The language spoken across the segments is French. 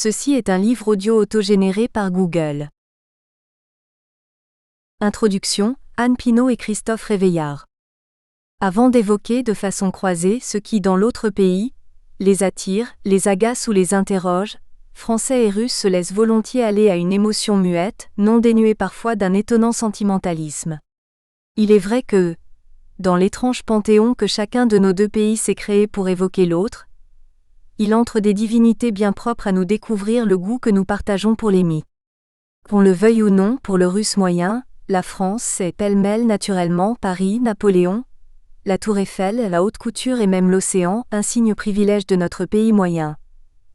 Ceci est un livre audio autogénéré par Google. Introduction, Anne Pinault et Christophe Réveillard. Avant d'évoquer de façon croisée ce qui, dans l'autre pays, les attire, les agace ou les interroge, Français et Russes se laissent volontiers aller à une émotion muette, non dénuée parfois d'un étonnant sentimentalisme. Il est vrai que, dans l'étrange panthéon que chacun de nos deux pays s'est créé pour évoquer l'autre, il entre des divinités bien propres à nous découvrir le goût que nous partageons pour les mythes. Qu'on le veuille ou non, pour le Russe moyen, la France, c'est pêle-mêle naturellement Paris, Napoléon, la Tour Eiffel, la haute couture et même l'océan, insigne privilège de notre pays moyen.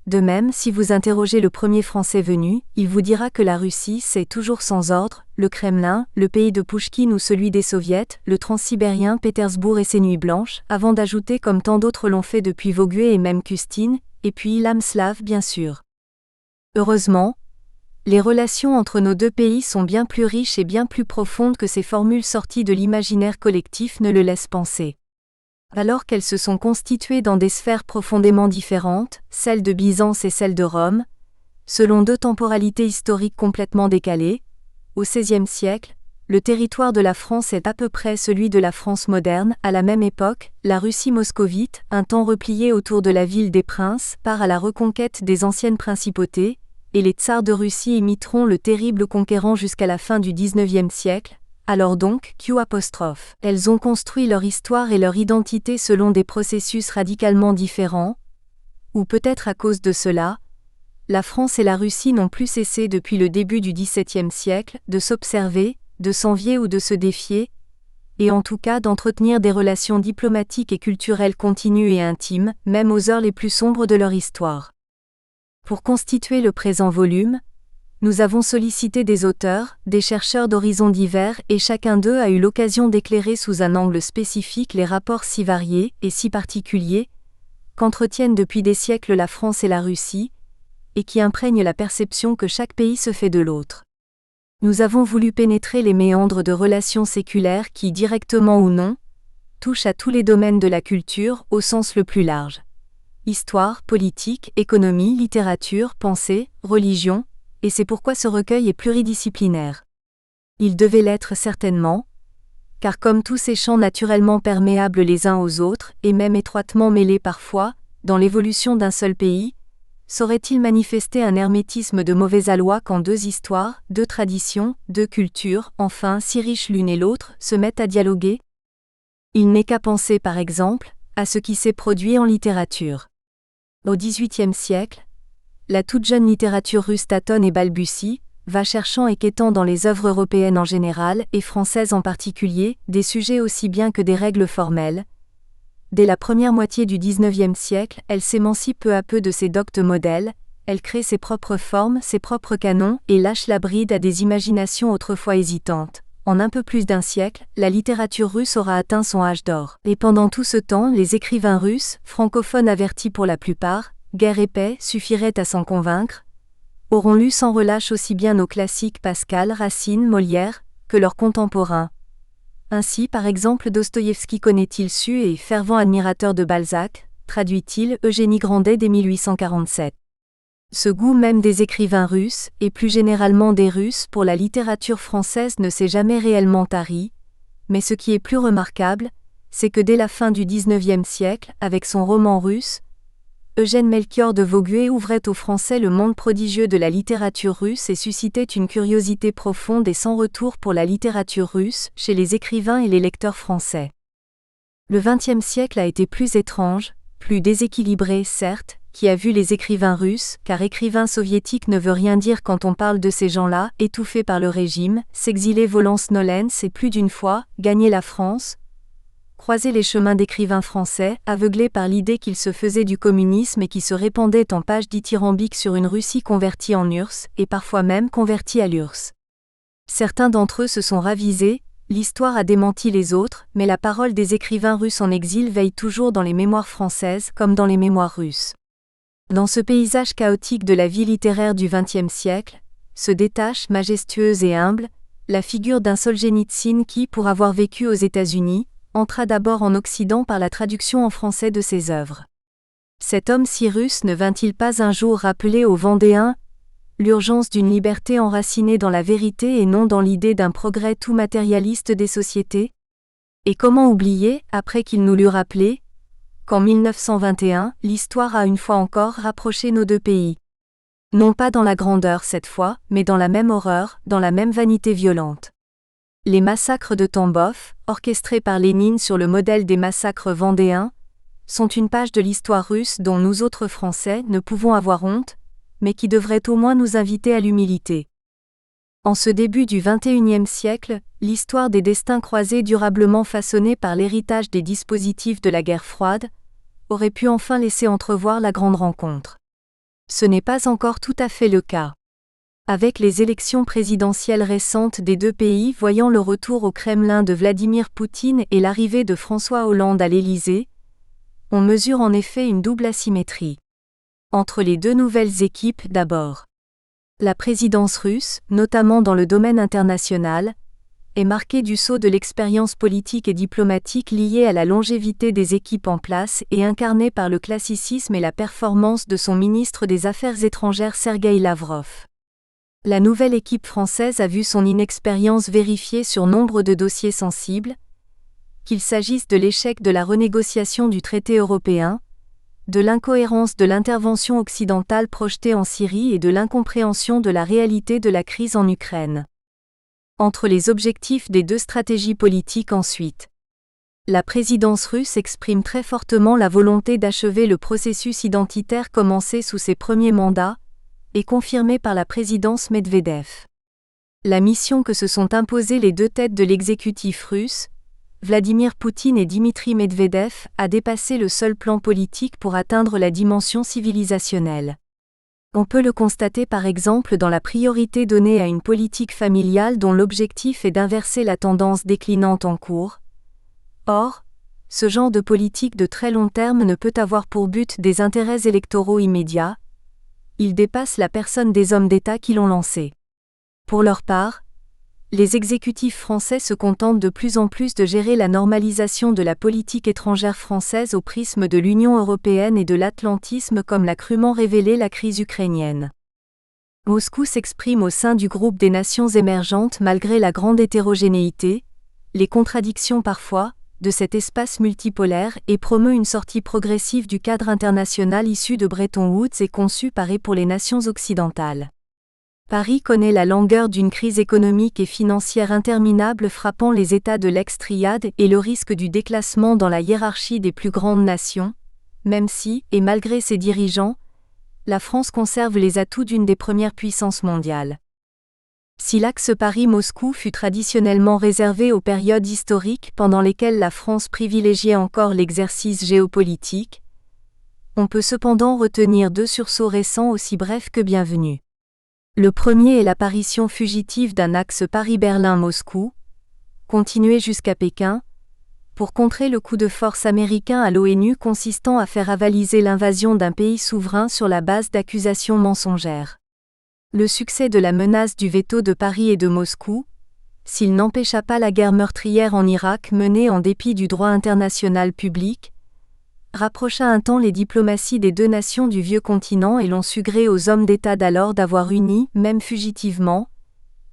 De même, si vous interrogez le premier Français venu, il vous dira que la Russie, c'est toujours sans ordre, le Kremlin, le pays de Pouchkine ou celui des Soviets, le transsibérien Pétersbourg et ses nuits blanches, avant d'ajouter comme tant d'autres l'ont fait depuis Voguet et même Custine, et puis l'âme slave bien sûr. Heureusement, les relations entre nos deux pays sont bien plus riches et bien plus profondes que ces formules sorties de l'imaginaire collectif ne le laissent penser. Alors qu'elles se sont constituées dans des sphères profondément différentes, celle de Byzance et celle de Rome, selon deux temporalités historiques complètement décalées, au XVIe siècle, le territoire de la France est à peu près celui de la France moderne. À la même époque, la Russie moscovite, un temps repliée autour de la ville des princes, part à la reconquête des anciennes principautés, et les tsars de Russie imiteront le terrible conquérant jusqu'à la fin du XIXe siècle. Alors donc, elles ont construit leur histoire et leur identité selon des processus radicalement différents, ou peut-être à cause de cela, la France et la Russie n'ont plus cessé depuis le début du XVIIe siècle de s'observer, de s'envier ou de se défier, et en tout cas d'entretenir des relations diplomatiques et culturelles continues et intimes, même aux heures les plus sombres de leur histoire. Pour constituer le présent volume, nous avons sollicité des auteurs, des chercheurs d'horizons divers et chacun d'eux a eu l'occasion d'éclairer sous un angle spécifique les rapports si variés et si particuliers qu'entretiennent depuis des siècles la France et la Russie, et qui imprègnent la perception que chaque pays se fait de l'autre. Nous avons voulu pénétrer les méandres de relations séculaires qui, directement ou non, touchent à tous les domaines de la culture au sens le plus large. Histoire, politique, économie, littérature, pensée, religion, et c'est pourquoi ce recueil est pluridisciplinaire. Il devait l'être certainement, car comme tous ces champs naturellement perméables les uns aux autres, et même étroitement mêlés parfois, dans l'évolution d'un seul pays, saurait-il manifester un hermétisme de mauvais aloi quand deux histoires, deux traditions, deux cultures, enfin si riches l'une et l'autre, se mettent à dialoguer? Il n'est qu'à penser par exemple, à ce qui s'est produit en littérature. Au XVIIIe siècle, la toute jeune littérature russe tâtonne et balbutie, va cherchant et quêtant dans les œuvres européennes en général, et françaises en particulier, des sujets aussi bien que des règles formelles. Dès la première moitié du XIXe siècle, elle s'émancipe peu à peu de ses doctes modèles, elle crée ses propres formes, ses propres canons, et lâche la bride à des imaginations autrefois hésitantes. En un peu plus d'un siècle, la littérature russe aura atteint son âge d'or. Et pendant tout ce temps, les écrivains russes, francophones avertis pour la plupart, Guerre et paix suffiraient à s'en convaincre, auront lu sans relâche aussi bien nos classiques Pascal, Racine, Molière, que leurs contemporains. Ainsi, par exemple, Dostoïevski connaît-il su et, fervent admirateur de Balzac, traduit-il Eugénie Grandet dès 1847. Ce goût même des écrivains russes, et plus généralement des Russes, pour la littérature française ne s'est jamais réellement tari, mais ce qui est plus remarquable, c'est que dès la fin du XIXe siècle, avec son roman russe, Eugène Melchior de Voguet ouvrait aux Français le monde prodigieux de la littérature russe et suscitait une curiosité profonde et sans retour pour la littérature russe, chez les écrivains et les lecteurs français. Le XXe siècle a été plus étrange, plus déséquilibré certes, qui a vu les écrivains russes, car écrivain soviétique ne veut rien dire quand on parle de ces gens-là, étouffés par le régime, s'exiler volence-nolens et plus d'une fois, gagner la France, croiser les chemins d'écrivains français, aveuglés par l'idée qu'ils se faisaient du communisme et qui se répandaient en pages dithyrambiques sur une Russie convertie en URSS, et parfois même convertie à l'URSS. Certains d'entre eux se sont ravisés, l'histoire a démenti les autres, mais la parole des écrivains russes en exil veille toujours dans les mémoires françaises comme dans les mémoires russes. Dans ce paysage chaotique de la vie littéraire du XXe siècle, se détache, majestueuse et humble, la figure d'un Solzhenitsyn qui, pour avoir vécu aux États-Unis, entra d'abord en Occident par la traduction en français de ses œuvres. Cet homme si russe ne vint-il pas un jour rappeler aux Vendéens l'urgence d'une liberté enracinée dans la vérité et non dans l'idée d'un progrès tout matérialiste des sociétés? Et comment oublier, après qu'il nous l'eut rappelé, qu'en 1921, l'histoire a une fois encore rapproché nos deux pays. Non pas dans la grandeur cette fois, mais dans la même horreur, dans la même vanité violente. Les massacres de Tambov, orchestrés par Lénine sur le modèle des massacres vendéens, sont une page de l'histoire russe dont nous autres Français ne pouvons avoir honte, mais qui devrait au moins nous inviter à l'humilité. En ce début du XXIe siècle, l'histoire des destins croisés durablement façonnés par l'héritage des dispositifs de la guerre froide aurait pu enfin laisser entrevoir la grande rencontre. Ce n'est pas encore tout à fait le cas. Avec les élections présidentielles récentes des deux pays voyant le retour au Kremlin de Vladimir Poutine et l'arrivée de François Hollande à l'Élysée, on mesure en effet une double asymétrie. Entre les deux nouvelles équipes d'abord. La présidence russe, notamment dans le domaine international, est marquée du sceau de l'expérience politique et diplomatique liée à la longévité des équipes en place et incarnée par le classicisme et la performance de son ministre des Affaires étrangères Sergueï Lavrov. La nouvelle équipe française a vu son inexpérience vérifiée sur nombre de dossiers sensibles, qu'il s'agisse de l'échec de la renégociation du traité européen, de l'incohérence de l'intervention occidentale projetée en Syrie et de l'incompréhension de la réalité de la crise en Ukraine. Entre les objectifs des deux stratégies politiques ensuite. La présidence russe exprime très fortement la volonté d'achever le processus identitaire commencé sous ses premiers mandats, et confirmé par la présidence Medvedev. La mission que se sont imposées les deux têtes de l'exécutif russe, Vladimir Poutine et Dmitri Medvedev, a dépassé le seul plan politique pour atteindre la dimension civilisationnelle. On peut le constater par exemple dans la priorité donnée à une politique familiale dont l'objectif est d'inverser la tendance déclinante en cours. Or, ce genre de politique de très long terme ne peut avoir pour but des intérêts électoraux immédiats. Il dépasse la personne des hommes d'État qui l'ont lancé. Pour leur part, les exécutifs français se contentent de plus en plus de gérer la normalisation de la politique étrangère française au prisme de l'Union européenne et de l'atlantisme comme l'a crûment révélé la crise ukrainienne. Moscou s'exprime au sein du groupe des nations émergentes malgré la grande hétérogénéité, les contradictions parfois, de cet espace multipolaire et promeut une sortie progressive du cadre international issu de Bretton Woods et conçu par et pour les nations occidentales. Paris connaît la langueur d'une crise économique et financière interminable frappant les États de l'ex-triade et le risque du déclassement dans la hiérarchie des plus grandes nations, même si, et malgré ses dirigeants, la France conserve les atouts d'une des premières puissances mondiales. Si l'axe Paris-Moscou fut traditionnellement réservé aux périodes historiques pendant lesquelles la France privilégiait encore l'exercice géopolitique, on peut cependant retenir deux sursauts récents aussi brefs que bienvenus. Le premier est l'apparition fugitive d'un axe Paris-Berlin-Moscou, continué jusqu'à Pékin, pour contrer le coup de force américain à l'ONU consistant à faire avaliser l'invasion d'un pays souverain sur la base d'accusations mensongères. Le succès de la menace du veto de Paris et de Moscou, s'il n'empêcha pas la guerre meurtrière en Irak menée en dépit du droit international public, rapprocha un temps les diplomaties des deux nations du vieux continent et l'on sut gré aux hommes d'État d'alors d'avoir uni, même fugitivement,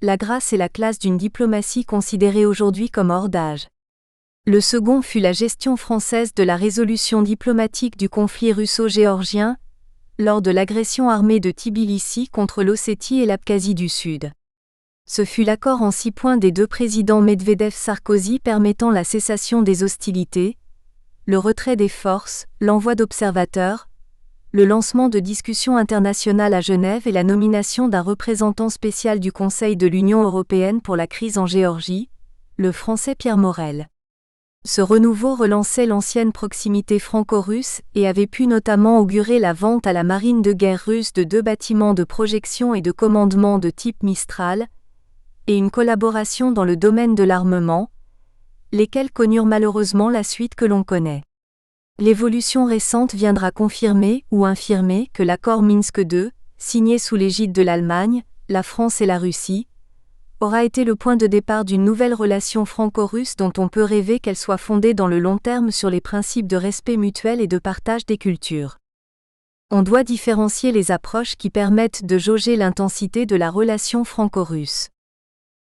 la grâce et la classe d'une diplomatie considérée aujourd'hui comme hors d'âge. Le second fut la gestion française de la résolution diplomatique du conflit russo-géorgien, lors de l'agression armée de Tbilissi contre l'Ossétie et l'Abkhazie du Sud. Ce fut l'accord en 6 points des deux présidents Medvedev-Sarkozy permettant la cessation des hostilités, le retrait des forces, l'envoi d'observateurs, le lancement de discussions internationales à Genève et la nomination d'un représentant spécial du Conseil de l'Union européenne pour la crise en Géorgie, le Français Pierre Morel. Ce renouveau relançait l'ancienne proximité franco-russe et avait pu notamment augurer la vente à la marine de guerre russe de 2 bâtiments de projection et de commandement de type Mistral, et une collaboration dans le domaine de l'armement, lesquels connurent malheureusement la suite que l'on connaît. L'évolution récente viendra confirmer ou infirmer que l'accord Minsk II, signé sous l'égide de l'Allemagne, la France et la Russie, aura été le point de départ d'une nouvelle relation franco-russe dont on peut rêver qu'elle soit fondée dans le long terme sur les principes de respect mutuel et de partage des cultures. On doit différencier les approches qui permettent de jauger l'intensité de la relation franco-russe.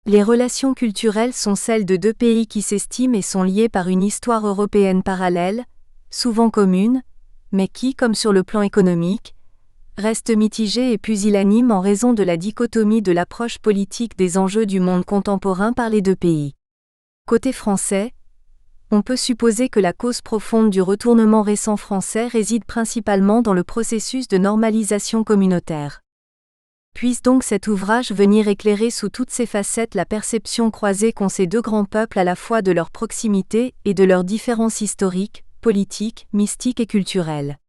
Les relations culturelles sont celles de deux pays qui s'estiment et sont liés par une histoire européenne parallèle, souvent commune, mais qui, comme sur le plan économique, reste mitigée et pusillanime en raison de la dichotomie de l'approche politique des enjeux du monde contemporain par les deux pays. Côté français, on peut supposer que la cause profonde du retournement récent français réside principalement dans le processus de normalisation communautaire. Puisse donc cet ouvrage venir éclairer sous toutes ses facettes la perception croisée qu'ont ces deux grands peuples à la fois de leur proximité et de leurs différences historiques, politiques, mystiques et culturelles.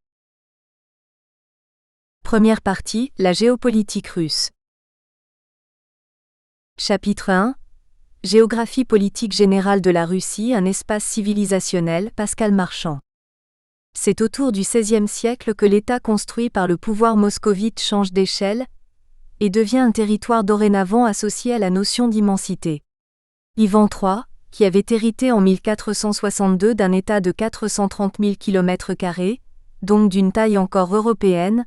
Première partie, la géopolitique russe. Chapitre 1. Géographie politique générale de la Russie, un espace civilisationnel, Pascal Marchand. C'est autour du XVIe siècle que l'État construit par le pouvoir moscovite change d'échelle et devient un territoire dorénavant associé à la notion d'immensité. Ivan III, qui avait hérité en 1462 d'un État de 430 000 km², donc d'une taille encore européenne,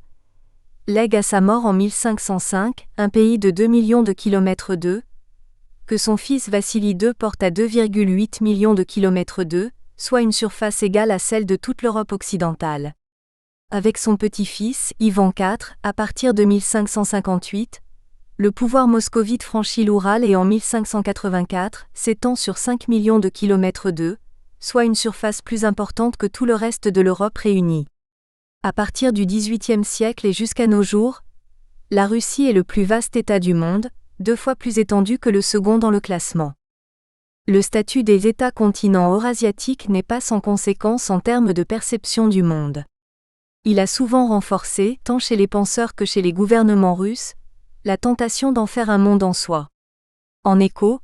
lègue à sa mort en 1505 un pays de 2 millions de km², que son fils Vassili II porte à 2,8 millions de km², soit une surface égale à celle de toute l'Europe occidentale. Avec son petit-fils, Ivan IV, à partir de 1558, le pouvoir moscovite franchit l'Oural et en 1584 s'étend sur 5 millions de km², soit une surface plus importante que tout le reste de l'Europe réunie. À partir du XVIIIe siècle et jusqu'à nos jours, la Russie est le plus vaste État du monde, 2 fois plus étendu que le second dans le classement. Le statut des États continents eurasiatiques n'est pas sans conséquence en termes de perception du monde. Il a souvent renforcé, tant chez les penseurs que chez les gouvernements russes, la tentation d'en faire un monde en soi. En écho,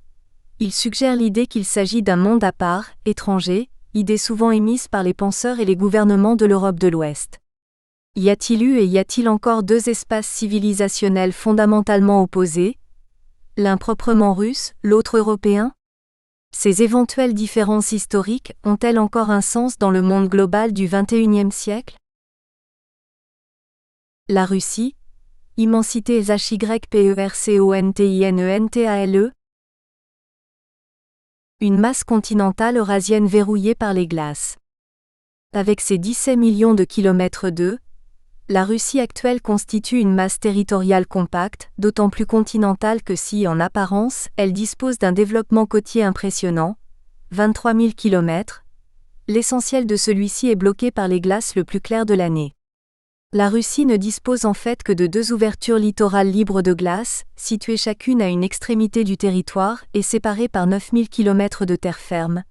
il suggère l'idée qu'il s'agit d'un monde à part, étranger, idée souvent émise par les penseurs et les gouvernements de l'Europe de l'Ouest. Y a-t-il eu et y a-t-il encore deux espaces civilisationnels fondamentalement opposés, l'un proprement russe, l'autre européen? Ces éventuelles différences historiques ont-elles encore un sens dans le monde global du XXIe siècle? La Russie, immensité HYPERCONTINENTALE. Une masse continentale eurasienne verrouillée par les glaces. Avec ses 17 millions de km², la Russie actuelle constitue une masse territoriale compacte, d'autant plus continentale que si, en apparence, elle dispose d'un développement côtier impressionnant, 23 000 km, l'essentiel de celui-ci est bloqué par les glaces le plus clair de l'année. La Russie ne dispose en fait que de 2 ouvertures littorales libres de glace, situées chacune à une extrémité du territoire et séparées par 9 000 km de terre ferme.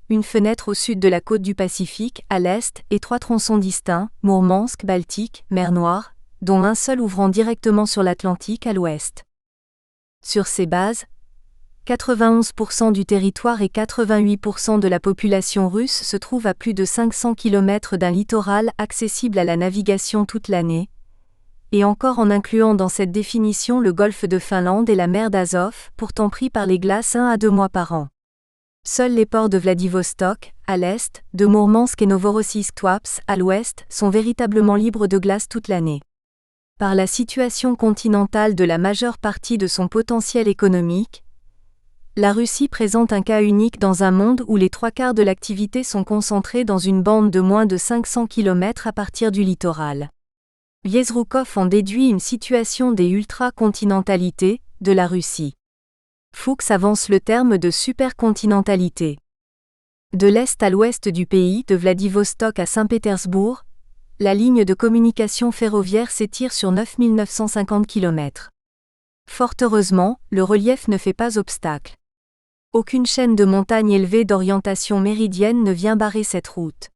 Une fenêtre au sud de la côte du Pacifique, à l'est, et 3 tronçons distincts, Mourmansk, Baltique, Mer Noire, dont un seul ouvrant directement sur l'Atlantique à l'ouest. Sur ces bases, 91% du territoire et 88% de la population russe se trouvent à plus de 500 km d'un littoral accessible à la navigation toute l'année, et encore en incluant dans cette définition le golfe de Finlande et la mer d'Azov, pourtant pris par les glaces 1 à 2 mois par an. Seuls les ports de Vladivostok, à l'est, de Mourmansk et Novorossiysk-Tuapse, à l'ouest, sont véritablement libres de glace toute l'année. Par la situation continentale de la majeure partie de son potentiel économique, la Russie présente un cas unique dans un monde où les 3/4 de l'activité sont concentrés dans une bande de moins de 500 km à partir du littoral. Vierzhroukov en déduit une situation des ultra-continentalités de la Russie. Fuchs avance le terme de supercontinentalité. De l'est à l'ouest du pays, de Vladivostok à Saint-Pétersbourg, la ligne de communication ferroviaire s'étire sur 9 950 km. Fort heureusement, le relief ne fait pas obstacle. Aucune chaîne de montagnes élevées d'orientation méridienne ne vient barrer cette route.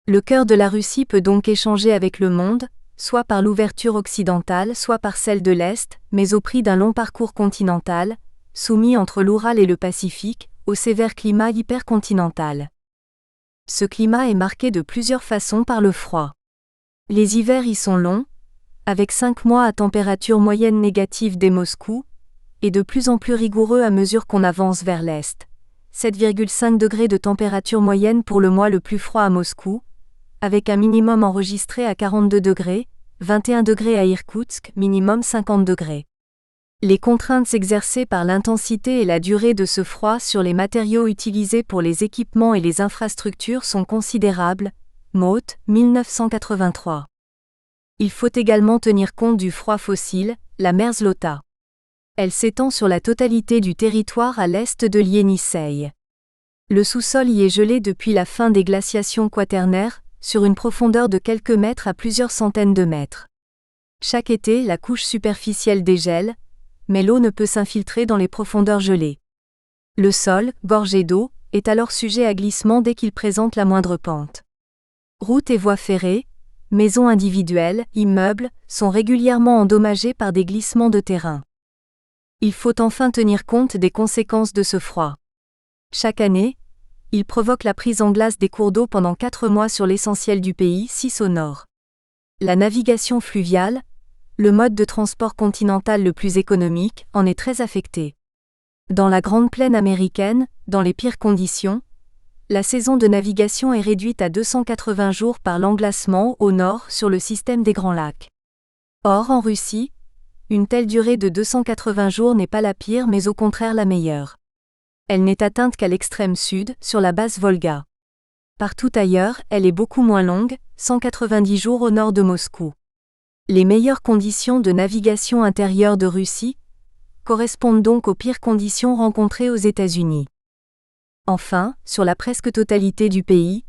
Le cœur de la Russie peut donc échanger avec le monde, soit par l'ouverture occidentale, soit par celle de l'Est, mais au prix d'un long parcours continental, soumis entre l'Oural et le Pacifique, au sévère climat hypercontinental. Ce climat est marqué de plusieurs façons par le froid. Les hivers y sont longs, avec 5 mois à température moyenne négative dès Moscou, et de plus en plus rigoureux à mesure qu'on avance vers l'est. 7,5 degrés de température moyenne pour le mois le plus froid à Moscou, avec un minimum enregistré à 42 degrés, 21 degrés à Irkoutsk, minimum 50 degrés. Les contraintes exercées par l'intensité et la durée de ce froid sur les matériaux utilisés pour les équipements et les infrastructures sont considérables. Mote, 1983. Il faut également tenir compte du froid fossile, la Merzlota. Elle s'étend sur la totalité du territoire à l'est de l'Ienisseï. Le sous-sol y est gelé depuis la fin des glaciations quaternaires, sur une profondeur de quelques mètres à plusieurs centaines de mètres. Chaque été, la couche superficielle dégèle, mais l'eau ne peut s'infiltrer dans les profondeurs gelées. Le sol, gorgé d'eau, est alors sujet à glissement dès qu'il présente la moindre pente. Routes et voies ferrées, maisons individuelles, immeubles, sont régulièrement endommagés par des glissements de terrain. Il faut enfin tenir compte des conséquences de ce froid. Chaque année, il provoque la prise en glace des cours d'eau pendant 4 mois sur l'essentiel du pays, 6 au nord. La navigation fluviale, le mode de transport continental le plus économique, en est très affecté. Dans la Grande Plaine américaine, dans les pires conditions, la saison de navigation est réduite à 280 jours par l'englacement au nord sur le système des Grands Lacs. Or, en Russie, une telle durée de 280 jours n'est pas la pire mais au contraire la meilleure. Elle n'est atteinte qu'à l'extrême sud, sur la basse Volga. Partout ailleurs, elle est beaucoup moins longue, 190 jours au nord de Moscou. Les meilleures conditions de navigation intérieure de Russie correspondent donc aux pires conditions rencontrées aux États-Unis. Enfin, sur la presque totalité du pays,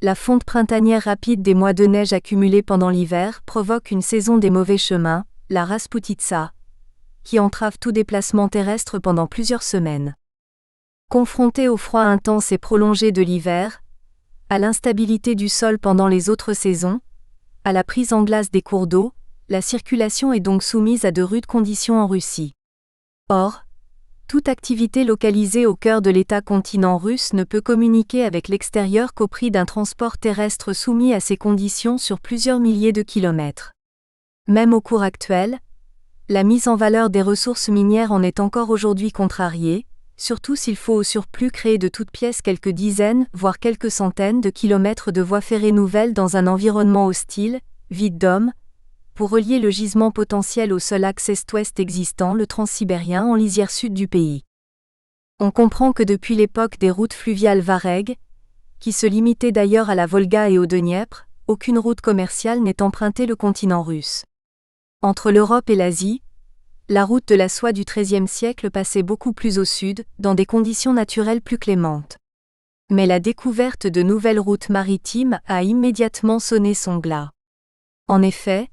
la fonte printanière rapide des mois de neige accumulés pendant l'hiver provoque une saison des mauvais chemins, la Rasputitsa, qui entrave tout déplacement terrestre pendant plusieurs semaines. Confronté au froid intense et prolongé de l'hiver, à l'instabilité du sol pendant les autres saisons, à la prise en glace des cours d'eau, la circulation est donc soumise à de rudes conditions en Russie. Or, toute activité localisée au cœur de l'État-continent russe ne peut communiquer avec l'extérieur qu'au prix d'un transport terrestre soumis à ces conditions sur plusieurs milliers de kilomètres. Même au cours actuel, la mise en valeur des ressources minières en est encore aujourd'hui contrariée, surtout s'il faut au surplus créer de toutes pièces quelques dizaines, voire quelques centaines de kilomètres de voies ferrées nouvelles dans un environnement hostile, vide d'hommes, pour relier le gisement potentiel au seul axe est-ouest existant, le transsibérien en lisière sud du pays. On comprend que depuis l'époque des routes fluviales varègues, qui se limitaient d'ailleurs à la Volga et au Dniepr, aucune route commerciale n'est empruntée le continent russe. Entre l'Europe et l'Asie, la route de la soie du XIIIe siècle passait beaucoup plus au sud, dans des conditions naturelles plus clémentes. Mais la découverte de nouvelles routes maritimes a immédiatement sonné son glas. En effet,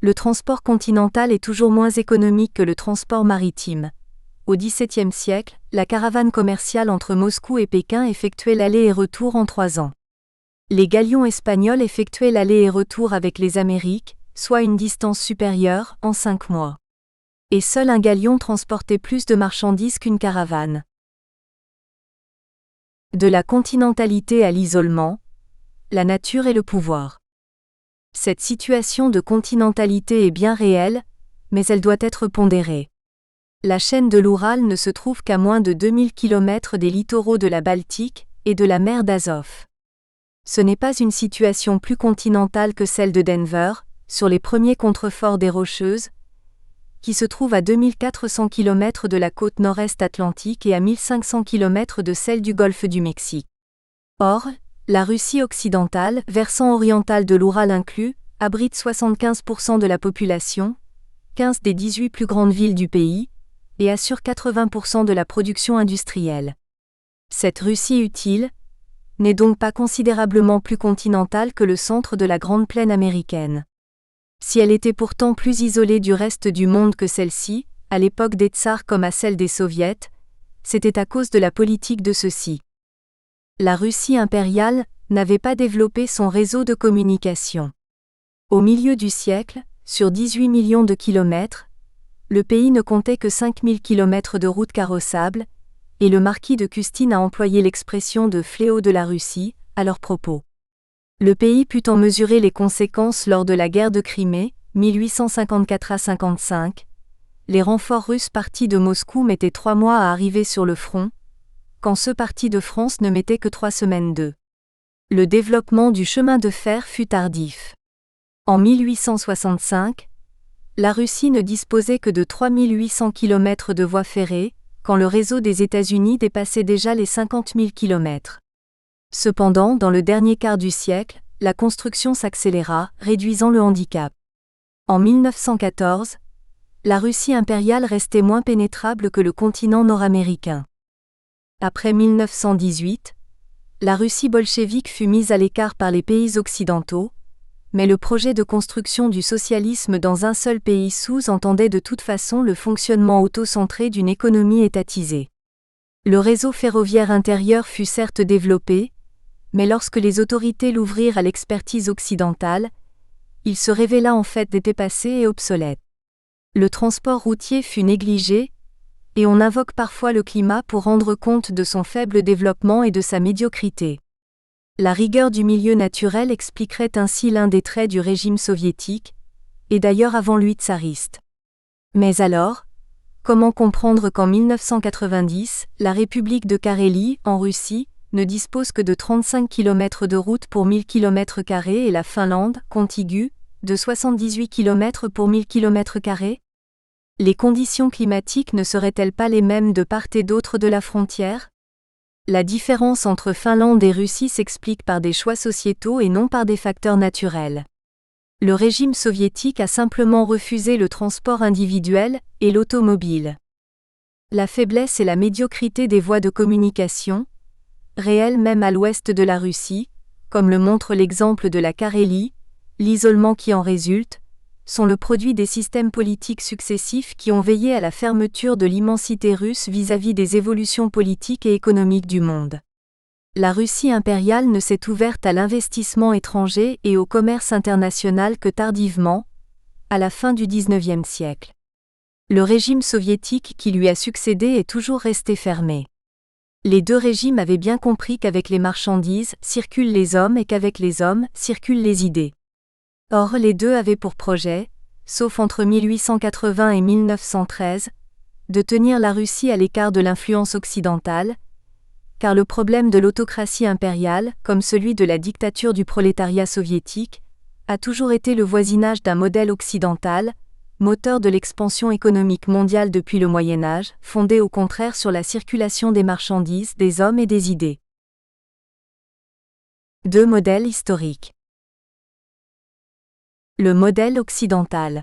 le transport continental est toujours moins économique que le transport maritime. Au XVIIe siècle, la caravane commerciale entre Moscou et Pékin effectuait l'aller et retour en 3 ans. Les galions espagnols effectuaient l'aller et retour avec les Amériques, soit une distance supérieure, en 5 mois. Et seul un galion transportait plus de marchandises qu'une caravane. De la continentalité à l'isolement, la nature et le pouvoir. Cette situation de continentalité est bien réelle, mais elle doit être pondérée. La chaîne de l'Oural ne se trouve qu'à moins de 2000 km des littoraux de la Baltique et de la mer d'Azov. Ce n'est pas une situation plus continentale que celle de Denver, sur les premiers contreforts des Rocheuses, qui se trouve à 2400 km de la côte nord-est atlantique et à 1500 km de celle du golfe du Mexique. Or, la Russie occidentale, versant oriental de l'Oural inclus, abrite 75% de la population, 15 des 18 plus grandes villes du pays, et assure 80% de la production industrielle. Cette Russie utile n'est donc pas considérablement plus continentale que le centre de la Grande Plaine américaine. Si elle était pourtant plus isolée du reste du monde que celle-ci, à l'époque des tsars comme à celle des soviets, c'était à cause de la politique de ceux-ci. La Russie impériale n'avait pas développé son réseau de communication. Au milieu du siècle, sur 18 millions de kilomètres, le pays ne comptait que 5000 kilomètres de routes carrossables, et le marquis de Custine a employé l'expression de « fléau de la Russie » à leur propos. Le pays put en mesurer les conséquences lors de la guerre de Crimée, 1854 à 55. Les renforts russes partis de Moscou mettaient 3 mois à arriver sur le front, quand ceux partis de France ne mettaient que 3 semaines d'eux. Le développement du chemin de fer fut tardif. En 1865, la Russie ne disposait que de 3800 km de voies ferrées, quand le réseau des États-Unis dépassait déjà les 50 000 km. Cependant, dans le dernier quart du siècle, la construction s'accéléra, réduisant le handicap. En 1914, la Russie impériale restait moins pénétrable que le continent nord-américain. Après 1918, la Russie bolchévique fut mise à l'écart par les pays occidentaux, mais le projet de construction du socialisme dans un seul pays sous-entendait de toute façon le fonctionnement auto-centré d'une économie étatisée. Le réseau ferroviaire intérieur fut certes développé, mais lorsque les autorités l'ouvrirent à l'expertise occidentale, il se révéla en fait dépassé et obsolète. Le transport routier fut négligé, et on invoque parfois le climat pour rendre compte de son faible développement et de sa médiocrité. La rigueur du milieu naturel expliquerait ainsi l'un des traits du régime soviétique, et d'ailleurs avant lui tsariste. Mais alors, comment comprendre qu'en 1990, la République de Carélie, en Russie, ne dispose que de 35 km de route pour 1000 km² et la Finlande, contiguë, de 78 km pour 1000 km²? Les conditions climatiques ne seraient-elles pas les mêmes de part et d'autre de la frontière? La différence entre Finlande et Russie s'explique par des choix sociétaux et non par des facteurs naturels. Le régime soviétique a simplement refusé le transport individuel et l'automobile. La faiblesse et la médiocrité des voies de communication, réelles même à l'ouest de la Russie, comme le montre l'exemple de la Carélie, l'isolement qui en résulte, sont le produit des systèmes politiques successifs qui ont veillé à la fermeture de l'immensité russe vis-à-vis des évolutions politiques et économiques du monde. La Russie impériale ne s'est ouverte à l'investissement étranger et au commerce international que tardivement, à la fin du XIXe siècle. Le régime soviétique qui lui a succédé est toujours resté fermé. Les deux régimes avaient bien compris qu'avec les marchandises circulent les hommes et qu'avec les hommes circulent les idées. Or les deux avaient pour projet, sauf entre 1880 et 1913, de tenir la Russie à l'écart de l'influence occidentale, car le problème de l'autocratie impériale, comme celui de la dictature du prolétariat soviétique, a toujours été le voisinage d'un modèle occidental, moteur de l'expansion économique mondiale depuis le Moyen Âge, fondé au contraire sur la circulation des marchandises, des hommes et des idées. Deux modèles historiques. Le modèle occidental.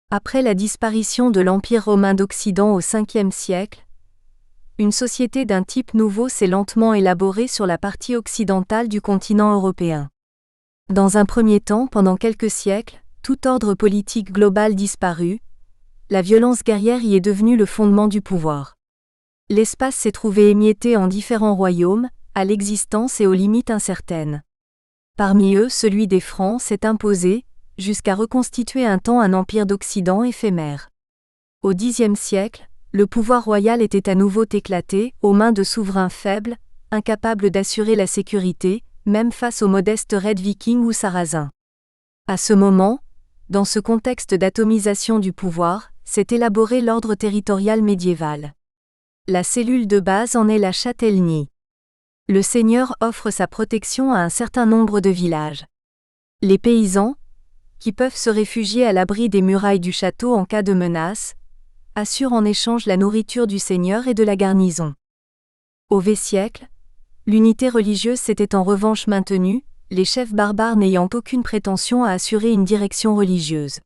Après la disparition de l'Empire romain d'Occident au Ve siècle, une société d'un type nouveau s'est lentement élaborée sur la partie occidentale du continent européen. Dans un premier temps, pendant quelques siècles, tout ordre politique global disparut, la violence guerrière y est devenue le fondement du pouvoir. L'espace s'est trouvé émietté en différents royaumes, à l'existence et aux limites incertaines. Parmi eux, celui des Francs s'est imposé, jusqu'à reconstituer un temps un empire d'Occident éphémère. Au Xe siècle, le pouvoir royal était à nouveau éclaté, aux mains de souverains faibles, incapables d'assurer la sécurité, même face aux modestes raids vikings ou sarrasins. À ce moment, dans ce contexte d'atomisation du pouvoir, s'est élaboré l'ordre territorial médiéval. La cellule de base en est la châtellenie. Le seigneur offre sa protection à un certain nombre de villages. Les paysans, qui peuvent se réfugier à l'abri des murailles du château en cas de menace, assurent en échange la nourriture du seigneur et de la garnison. Au V siècle, l'unité religieuse s'était en revanche maintenue, les chefs barbares n'ayant aucune prétention à assurer une direction religieuse.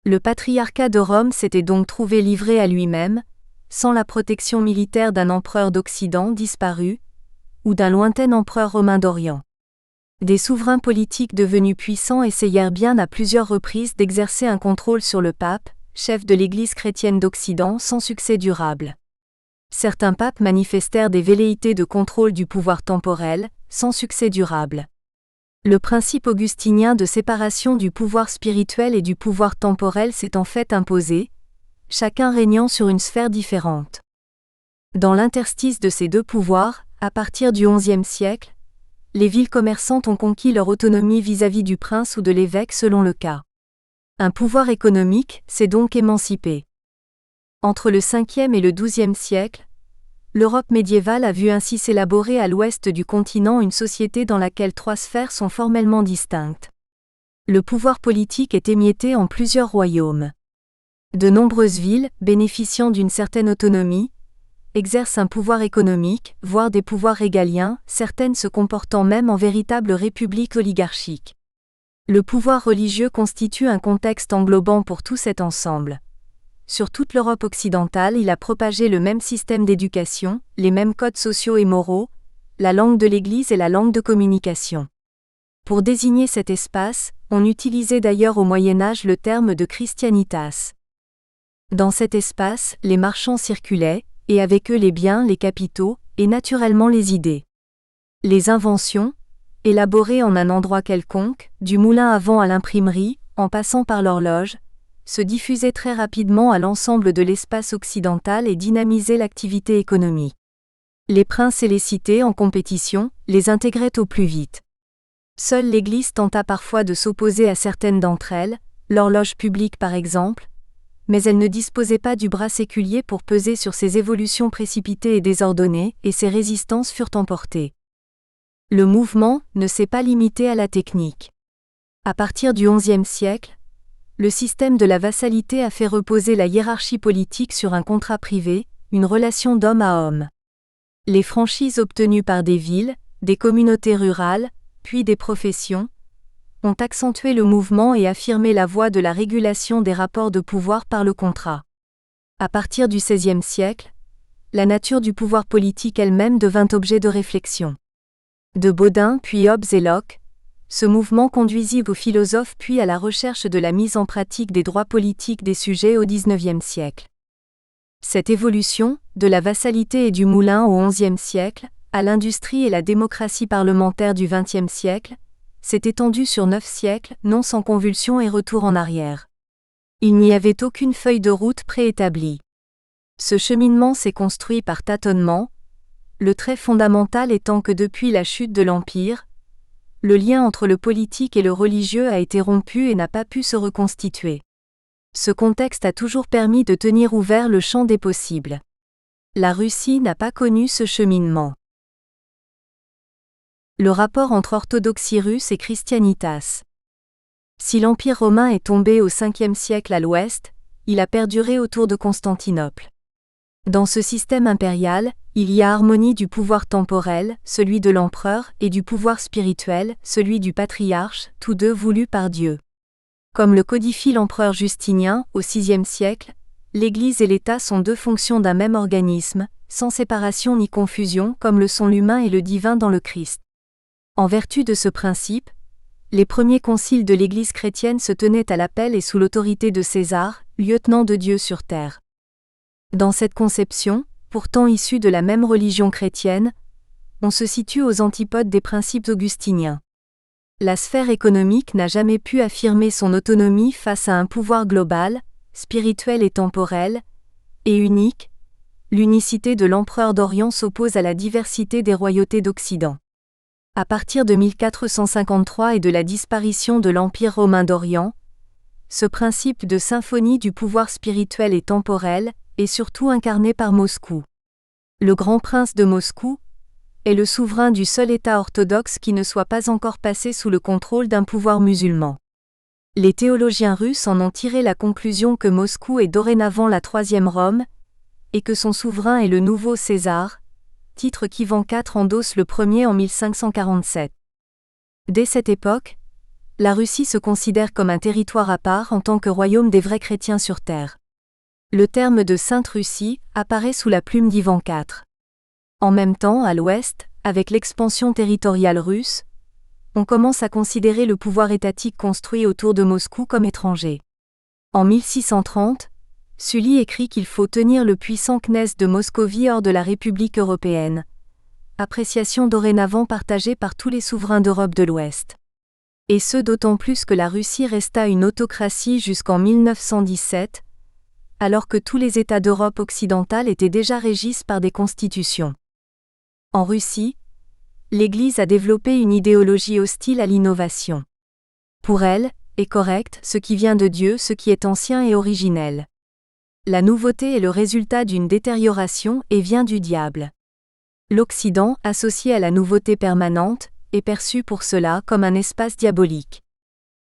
Le patriarcat de Rome s'était donc trouvé livré à lui-même, sans la protection militaire d'un empereur d'Occident disparu, ou d'un lointain empereur romain d'Orient. Des souverains politiques devenus puissants essayèrent bien à plusieurs reprises d'exercer un contrôle sur le pape, chef de l'Église chrétienne d'Occident, sans succès durable. Certains papes manifestèrent des velléités de contrôle du pouvoir temporel, sans succès durable. Le principe augustinien de séparation du pouvoir spirituel et du pouvoir temporel s'est en fait imposé, chacun régnant sur une sphère différente. Dans l'interstice de ces deux pouvoirs, à partir du XIe siècle, les villes commerçantes ont conquis leur autonomie vis-à-vis du prince ou de l'évêque selon le cas. Un pouvoir économique s'est donc émancipé. Entre le Ve et le XIIe siècle, l'Europe médiévale a vu ainsi s'élaborer à l'ouest du continent une société dans laquelle trois sphères sont formellement distinctes. Le pouvoir politique est émietté en plusieurs royaumes. De nombreuses villes, bénéficiant d'une certaine autonomie, exercent un pouvoir économique, voire des pouvoirs régaliens, certaines se comportant même en véritable république oligarchique. Le pouvoir religieux constitue un contexte englobant pour tout cet ensemble. Sur toute l'Europe occidentale, il a propagé le même système d'éducation, les mêmes codes sociaux et moraux, la langue de l'Église et la langue de communication. Pour désigner cet espace, on utilisait d'ailleurs au Moyen Âge le terme de Christianitas. Dans cet espace, les marchands circulaient, et avec eux les biens, les capitaux, et naturellement les idées. Les inventions, élaborées en un endroit quelconque, du moulin à vent à l'imprimerie, en passant par l'horloge, se diffusaient très rapidement à l'ensemble de l'espace occidental et dynamisaient l'activité économique. Les princes et les cités en compétition les intégraient au plus vite. Seule l'Église tenta parfois de s'opposer à certaines d'entre elles, l'horloge publique par exemple, mais elle ne disposait pas du bras séculier pour peser sur ces évolutions précipitées et désordonnées, et ses résistances furent emportées. Le mouvement ne s'est pas limité à la technique. À partir du XIe siècle, le système de la vassalité a fait reposer la hiérarchie politique sur un contrat privé, une relation d'homme à homme. Les franchises obtenues par des villes, des communautés rurales, puis des professions, ont accentué le mouvement et affirmé la voie de la régulation des rapports de pouvoir par le contrat. À partir du XVIe siècle, la nature du pouvoir politique elle-même devint objet de réflexion. De Bodin puis Hobbes et Locke, ce mouvement conduisit aux philosophes puis à la recherche de la mise en pratique des droits politiques des sujets au XIXe siècle. Cette évolution, de la vassalité et du moulin au XIe siècle, à l'industrie et la démocratie parlementaire du XXe siècle, s'est étendue sur 9 siècles, non sans convulsions et retour en arrière. Il n'y avait aucune feuille de route préétablie. Ce cheminement s'est construit par tâtonnement, le trait fondamental étant que depuis la chute de l'Empire, le lien entre le politique et le religieux a été rompu et n'a pas pu se reconstituer. Ce contexte a toujours permis de tenir ouvert le champ des possibles. La Russie n'a pas connu ce cheminement. Le rapport entre orthodoxie russe et christianitas. Si l'Empire romain est tombé au Ve siècle à l'ouest, il a perduré autour de Constantinople. Dans ce système impérial, il y a harmonie du pouvoir temporel, celui de l'empereur, et du pouvoir spirituel, celui du patriarche, tous deux voulus par Dieu. Comme le codifie l'empereur Justinien, au VIe siècle, l'Église et l'État sont deux fonctions d'un même organisme, sans séparation ni confusion comme le sont l'humain et le divin dans le Christ. En vertu de ce principe, les premiers conciles de l'Église chrétienne se tenaient à l'appel et sous l'autorité de César, lieutenant de Dieu sur terre. Dans cette conception, pourtant issue de la même religion chrétienne, on se situe aux antipodes des principes augustiniens. La sphère économique n'a jamais pu affirmer son autonomie face à un pouvoir global, spirituel et temporel, et unique. L'unicité de l'empereur d'Orient s'oppose à la diversité des royautés d'Occident. À partir de 1453 et de la disparition de l'Empire romain d'Orient, ce principe de symphonie du pouvoir spirituel et temporel est surtout incarné par Moscou. Le grand prince de Moscou est le souverain du seul État orthodoxe qui ne soit pas encore passé sous le contrôle d'un pouvoir musulman. Les théologiens russes en ont tiré la conclusion que Moscou est dorénavant la troisième Rome, et que son souverain est le nouveau César, titre qu'Ivan IV endosse le premier en 1547. Dès cette époque, la Russie se considère comme un territoire à part en tant que royaume des vrais chrétiens sur terre. Le terme de Sainte Russie apparaît sous la plume d'Ivan IV. En même temps, à l'ouest, avec l'expansion territoriale russe, on commence à considérer le pouvoir étatique construit autour de Moscou comme étranger. En 1630, Sully écrit qu'il faut tenir le puissant Knez de Moscovie hors de la République européenne. Appréciation dorénavant partagée par tous les souverains d'Europe de l'Ouest. Et ce d'autant plus que la Russie resta une autocratie jusqu'en 1917, alors que tous les États d'Europe occidentale étaient déjà régis par des constitutions. En Russie, l'Église a développé une idéologie hostile à l'innovation. Pour elle, est correct ce qui vient de Dieu, ce qui est ancien et originel. La nouveauté est le résultat d'une détérioration et vient du diable. L'Occident, associé à la nouveauté permanente, est perçu pour cela comme un espace diabolique.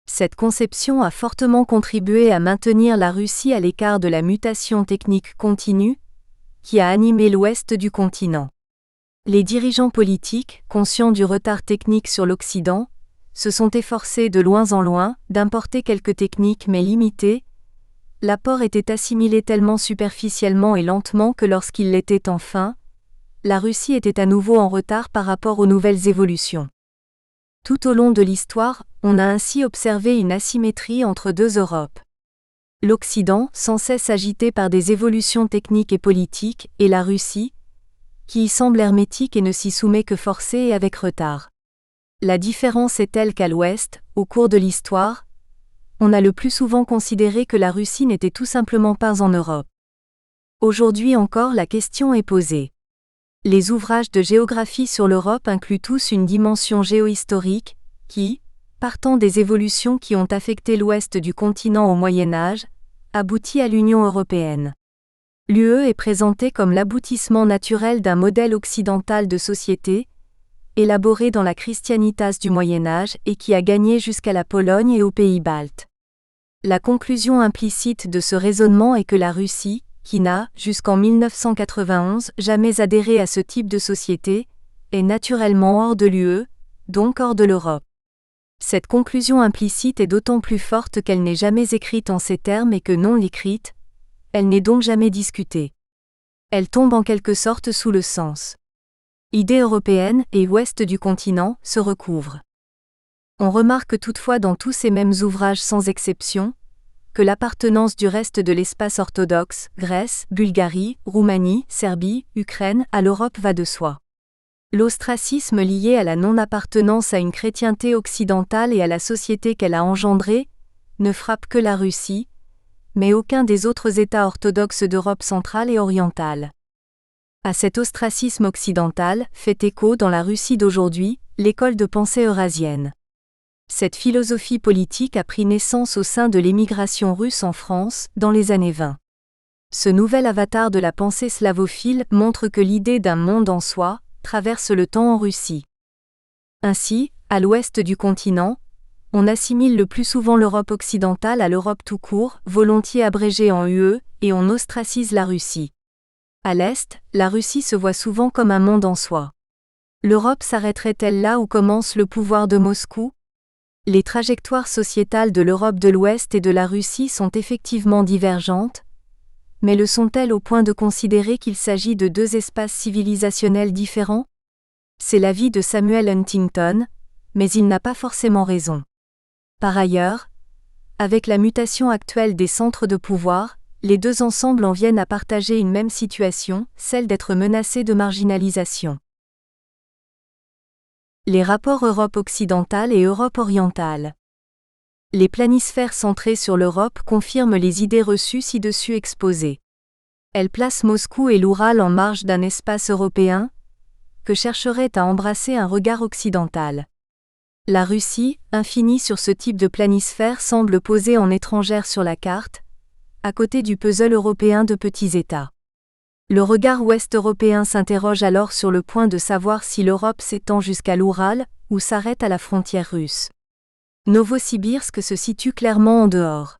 Cette conception a fortement contribué à maintenir la Russie à l'écart de la mutation technique continue, qui a animé l'ouest du continent. Les dirigeants politiques, conscients du retard technique sur l'Occident, se sont efforcés de loin en loin d'importer quelques techniques mais limitées. L'apport était assimilé tellement superficiellement et lentement que lorsqu'il l'était enfin, la Russie était à nouveau en retard par rapport aux nouvelles évolutions. Tout au long de l'histoire, on a ainsi observé une asymétrie entre deux Europes. L'Occident, sans cesse agité par des évolutions techniques et politiques, et la Russie, qui y semble hermétique et ne s'y soumet que forcé et avec retard. La différence est telle qu'à l'Ouest, au cours de l'histoire, on a le plus souvent considéré que la Russie n'était tout simplement pas en Europe. Aujourd'hui encore, la question est posée. Les ouvrages de géographie sur l'Europe incluent tous une dimension géohistorique, qui, partant des évolutions qui ont affecté l'ouest du continent au Moyen Âge, aboutit à l'Union européenne. L'UE est présentée comme l'aboutissement naturel d'un modèle occidental de société, élaboré dans la Christianitas du Moyen Âge et qui a gagné jusqu'à la Pologne et aux pays baltes. La conclusion implicite de ce raisonnement est que la Russie, qui n'a, jusqu'en 1991, jamais adhéré à ce type de société, est naturellement hors de l'UE, donc hors de l'Europe. Cette conclusion implicite est d'autant plus forte qu'elle n'est jamais écrite en ces termes et que non écrite, elle n'est donc jamais discutée. Elle tombe en quelque sorte sous le sens. Idées européennes et ouest du continent se recouvrent. On remarque toutefois dans tous ces mêmes ouvrages sans exception, que l'appartenance du reste de l'espace orthodoxe, Grèce, Bulgarie, Roumanie, Serbie, Ukraine, à l'Europe va de soi. L'ostracisme lié à la non-appartenance à une chrétienté occidentale et à la société qu'elle a engendrée, ne frappe que la Russie, mais aucun des autres États orthodoxes d'Europe centrale et orientale. À cet ostracisme occidental fait écho dans la Russie d'aujourd'hui, l'école de pensée eurasienne. Cette philosophie politique a pris naissance au sein de l'émigration russe en France, dans les années 20. Ce nouvel avatar de la pensée slavophile montre que l'idée d'un monde en soi traverse le temps en Russie. Ainsi, à l'ouest du continent, on assimile le plus souvent l'Europe occidentale à l'Europe tout court, volontiers abrégée en UE, et on ostracise la Russie. À l'est, la Russie se voit souvent comme un monde en soi. L'Europe s'arrêterait-elle là où commence le pouvoir de Moscou ? Les trajectoires sociétales de l'Europe de l'Ouest et de la Russie sont effectivement divergentes, mais le sont-elles au point de considérer qu'il s'agit de deux espaces civilisationnels différents ? C'est l'avis de Samuel Huntington, mais il n'a pas forcément raison. Par ailleurs, avec la mutation actuelle des centres de pouvoir, les deux ensembles en viennent à partager une même situation, celle d'être menacés de marginalisation. Les rapports Europe occidentale et Europe orientale. Les planisphères centrés sur l'Europe confirment les idées reçues ci-dessus exposées. Elles placent Moscou et l'Oural en marge d'un espace européen, que chercherait à embrasser un regard occidental. La Russie, infinie sur ce type de planisphère, semble posée en étrangère sur la carte, à côté du puzzle européen de petits États. Le regard ouest-européen s'interroge alors sur le point de savoir si l'Europe s'étend jusqu'à l'Oural ou s'arrête à la frontière russe. Novosibirsk se situe clairement en dehors.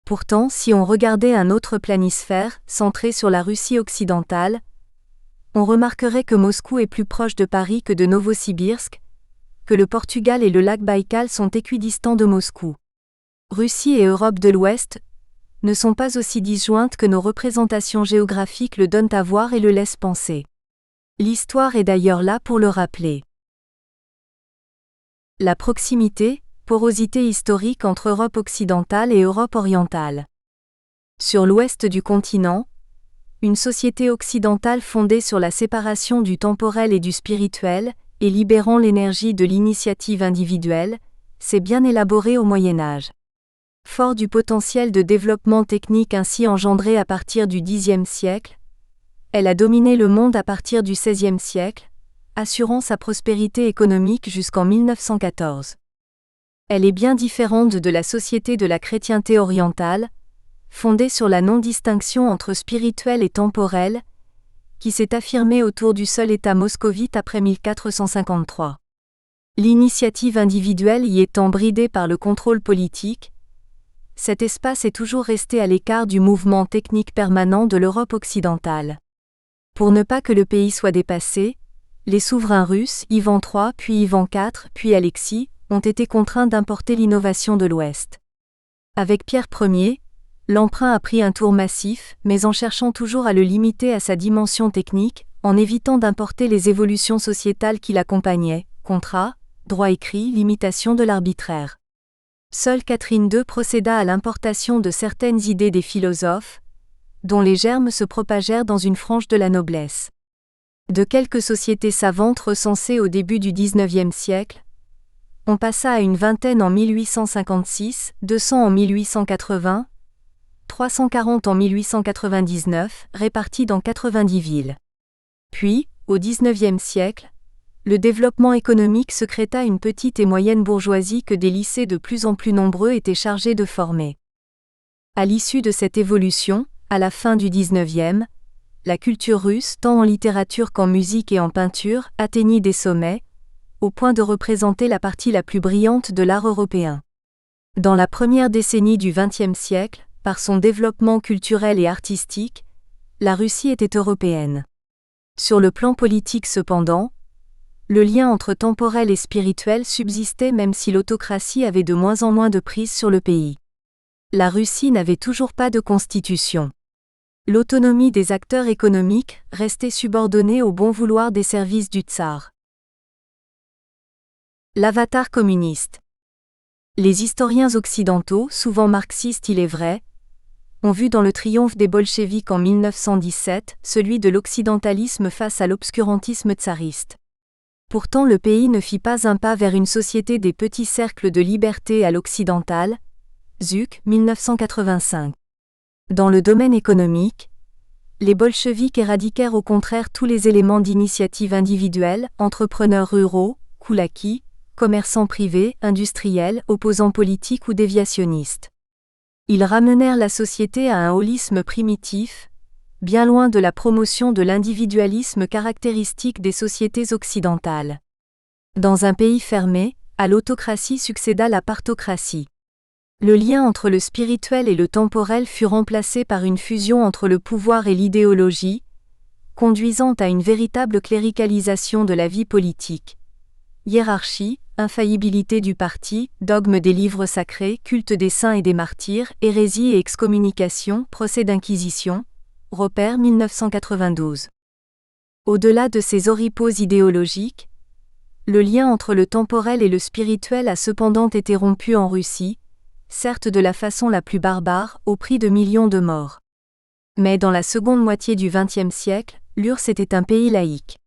Pourtant, si on regardait un autre planisphère, centré sur la Russie occidentale, on remarquerait que Moscou est plus proche de Paris que de Novosibirsk, que le Portugal et le lac Baïkal sont équidistants de Moscou. Russie et Europe de l'Ouest ne sont pas aussi disjointes que nos représentations géographiques le donnent à voir et le laissent penser. L'histoire est d'ailleurs là pour le rappeler. La proximité, porosité historique entre Europe occidentale et Europe orientale. Sur l'ouest du continent, une société occidentale fondée sur la séparation du temporel et du spirituel, et libérant l'énergie de l'initiative individuelle, s'est bien élaborée au Moyen Âge. Fort du potentiel de développement technique ainsi engendré à partir du Xe siècle, elle a dominé le monde à partir du XVIe siècle, assurant sa prospérité économique jusqu'en 1914. Elle est bien différente de la société de la chrétienté orientale, fondée sur la non-distinction entre spirituel et temporel, qui s'est affirmée autour du seul État moscovite après 1453. L'initiative individuelle y étant bridée par le contrôle politique, cet espace est toujours resté à l'écart du mouvement technique permanent de l'Europe occidentale. Pour ne pas que le pays soit dépassé, les souverains russes, Ivan III puis Ivan IV puis Alexis, ont été contraints d'importer l'innovation de l'Ouest. Avec Pierre Ier, l'emprunt a pris un tour massif, mais en cherchant toujours à le limiter à sa dimension technique, en évitant d'importer les évolutions sociétales qui l'accompagnaient, contrat, droit écrit, limitation de l'arbitraire. Seule Catherine II procéda à l'importation de certaines idées des philosophes, dont les germes se propagèrent dans une frange de la noblesse. De quelques sociétés savantes recensées au début du XIXe siècle, on passa à une vingtaine en 1856, 200 en 1880, 340 en 1899, réparties dans 90 villes. Puis, au XIXe siècle, le développement économique se créta une petite et moyenne bourgeoisie que des lycées de plus en plus nombreux étaient chargés de former. À l'issue de cette évolution, à la fin du XIXe, la culture russe, tant en littérature qu'en musique et en peinture, atteignit des sommets, au point de représenter la partie la plus brillante de l'art européen. Dans la première décennie du XXe siècle, par son développement culturel et artistique, la Russie était européenne. Sur le plan politique cependant, le lien entre temporel et spirituel subsistait même si l'autocratie avait de moins en moins de prise sur le pays. La Russie n'avait toujours pas de constitution. L'autonomie des acteurs économiques restait subordonnée au bon vouloir des services du tsar. L'avatar communiste. Les historiens occidentaux, souvent marxistes il est vrai, ont vu dans le triomphe des bolcheviks en 1917 celui de l'occidentalisme face à l'obscurantisme tsariste. Pourtant le pays ne fit pas un pas vers une société des petits cercles de liberté à l'occidental, Zuk, 1985. Dans le domaine économique, les bolcheviks éradiquèrent au contraire tous les éléments d'initiative individuelle, entrepreneurs ruraux, koulaki, commerçants privés, industriels, opposants politiques ou déviationnistes. Ils ramenèrent la société à un holisme primitif, bien loin de la promotion de l'individualisme caractéristique des sociétés occidentales. Dans un pays fermé, à l'autocratie succéda la partocratie. Le lien entre le spirituel et le temporel fut remplacé par une fusion entre le pouvoir et l'idéologie, conduisant à une véritable cléricalisation de la vie politique. Hiérarchie, infaillibilité du parti, dogme des livres sacrés, culte des saints et des martyrs, hérésie et excommunication, procès d'inquisition, Repère 1992. Au-delà de ces oripeaux idéologiques, le lien entre le temporel et le spirituel a cependant été rompu en Russie, certes de la façon la plus barbare, au prix de millions de morts. Mais dans la seconde moitié du XXe siècle, l'URSS était un pays laïque.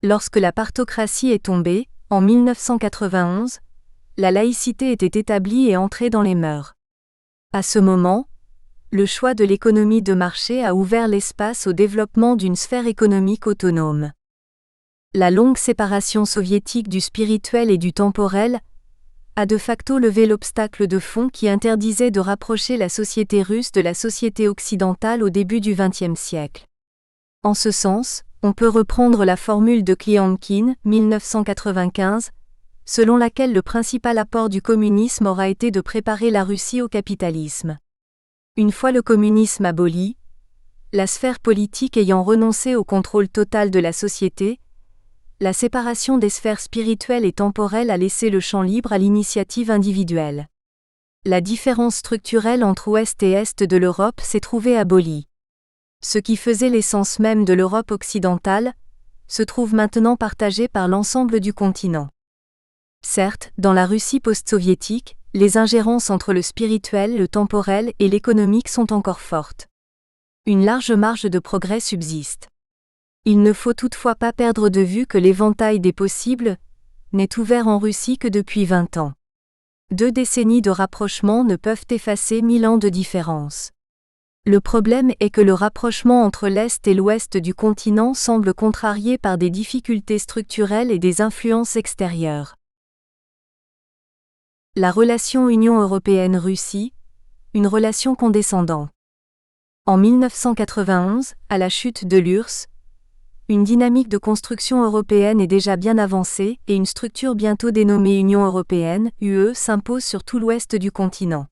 Lorsque la partocratie est tombée, en 1991, la laïcité était établie et entrée dans les mœurs. À ce moment, le choix de l'économie de marché a ouvert l'espace au développement d'une sphère économique autonome. La longue séparation soviétique du spirituel et du temporel a de facto levé l'obstacle de fond qui interdisait de rapprocher la société russe de la société occidentale au début du XXe siècle. En ce sens, on peut reprendre la formule de Kliankin, 1995, selon laquelle le principal apport du communisme aura été de préparer la Russie au capitalisme. Une fois le communisme aboli, la sphère politique ayant renoncé au contrôle total de la société, la séparation des sphères spirituelles et temporelles a laissé le champ libre à l'initiative individuelle. La différence structurelle entre Ouest et Est de l'Europe s'est trouvée abolie. Ce qui faisait l'essence même de l'Europe occidentale se trouve maintenant partagé par l'ensemble du continent. Certes, dans la Russie post-soviétique, les ingérences entre le spirituel, le temporel et l'économique sont encore fortes. Une large marge de progrès subsiste. Il ne faut toutefois pas perdre de vue que l'éventail des possibles n'est ouvert en Russie que depuis 20 ans. 2 décennies de rapprochement ne peuvent effacer 1000 ans de différence. Le problème est que le rapprochement entre l'Est et l'Ouest du continent semble contrarié par des difficultés structurelles et des influences extérieures. La relation Union européenne-Russie, une relation condescendante. En 1991, à la chute de l'URSS, une dynamique de construction européenne est déjà bien avancée et une structure bientôt dénommée Union européenne, UE, s'impose sur tout l'ouest du continent.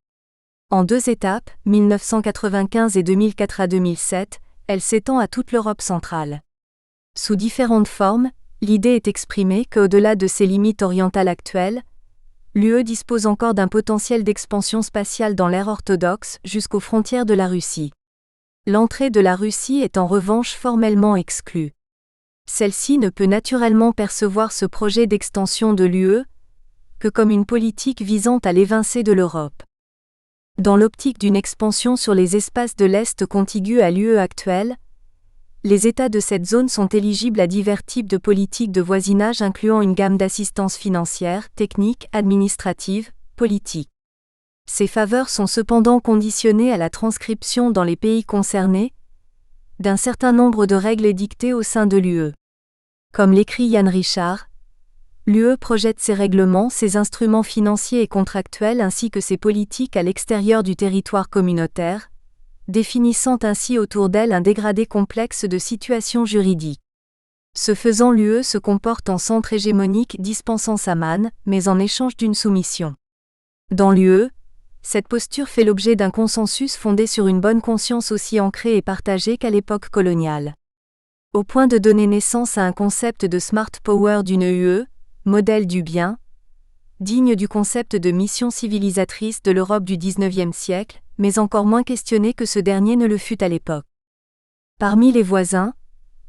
En 2 étapes, 1995 et 2004 à 2007, elle s'étend à toute l'Europe centrale. Sous différentes formes, l'idée est exprimée qu'au-delà de ses limites orientales actuelles, l'UE dispose encore d'un potentiel d'expansion spatiale dans l'ère orthodoxe jusqu'aux frontières de la Russie. L'entrée de la Russie est en revanche formellement exclue. Celle-ci ne peut naturellement percevoir ce projet d'extension de l'UE que comme une politique visant à l'évincer de l'Europe. Dans l'optique d'une expansion sur les espaces de l'Est contigus à l'UE actuelle, les États de cette zone sont éligibles à divers types de politiques de voisinage incluant une gamme d'assistance financière, technique, administrative, politique. Ces faveurs sont cependant conditionnées à la transcription dans les pays concernés d'un certain nombre de règles édictées au sein de l'UE. Comme l'écrit Yann Richard, l'UE projette ses règlements, ses instruments financiers et contractuels ainsi que ses politiques à l'extérieur du territoire communautaire, définissant ainsi autour d'elle un dégradé complexe de situations juridiques. Ce faisant, l'UE se comporte en centre hégémonique dispensant sa manne, mais en échange d'une soumission. Dans l'UE, cette posture fait l'objet d'un consensus fondé sur une bonne conscience aussi ancrée et partagée qu'à l'époque coloniale. Au point de donner naissance à un concept de smart power d'une UE, modèle du bien, digne du concept de mission civilisatrice de l'Europe du XIXe siècle, mais encore moins questionné que ce dernier ne le fut à l'époque. Parmi les voisins,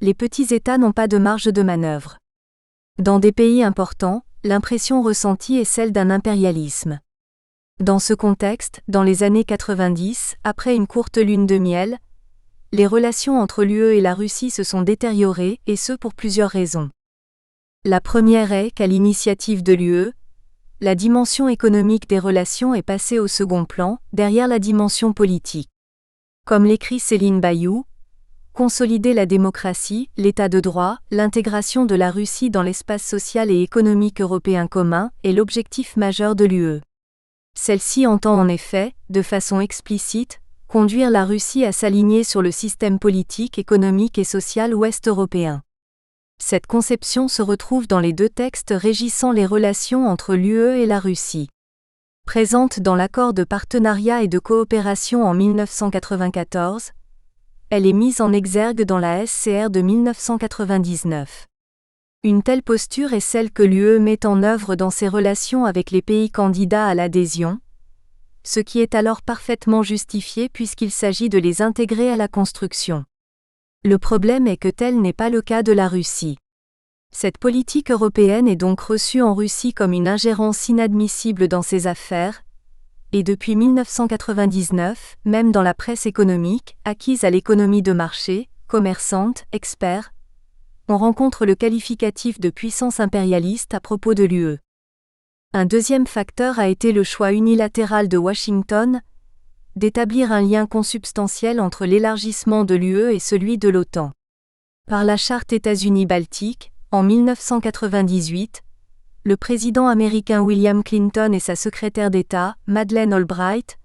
les petits États n'ont pas de marge de manœuvre. Dans des pays importants, l'impression ressentie est celle d'un impérialisme. Dans ce contexte, dans les années 90, après une courte lune de miel, les relations entre l'UE et la Russie se sont détériorées, et ce pour plusieurs raisons. La première est qu'à l'initiative de l'UE, la dimension économique des relations est passée au second plan, derrière la dimension politique. Comme l'écrit Céline Bayou, consolider la démocratie, l'état de droit, l'intégration de la Russie dans l'espace social et économique européen commun est l'objectif majeur de l'UE. Celle-ci entend en effet, de façon explicite, conduire la Russie à s'aligner sur le système politique, économique et social ouest-européen. Cette conception se retrouve dans les 2 textes régissant les relations entre l'UE et la Russie. Présente dans l'accord de partenariat et de coopération en 1994, elle est mise en exergue dans la SCR de 1999. Une telle posture est celle que l'UE met en œuvre dans ses relations avec les pays candidats à l'adhésion, ce qui est alors parfaitement justifié puisqu'il s'agit de les intégrer à la construction. Le problème est que tel n'est pas le cas de la Russie. Cette politique européenne est donc reçue en Russie comme une ingérence inadmissible dans ses affaires, et depuis 1999, même dans la presse économique, acquise à l'économie de marché, commerçante, expert, on rencontre le qualificatif de puissance impérialiste à propos de l'UE. Un deuxième facteur a été le choix unilatéral de Washington d'établir un lien consubstantiel entre l'élargissement de l'UE et celui de l'OTAN. Par la Charte États-Unis-Baltique, en 1998, le président américain William Clinton et sa secrétaire d'État, Madeleine Albright,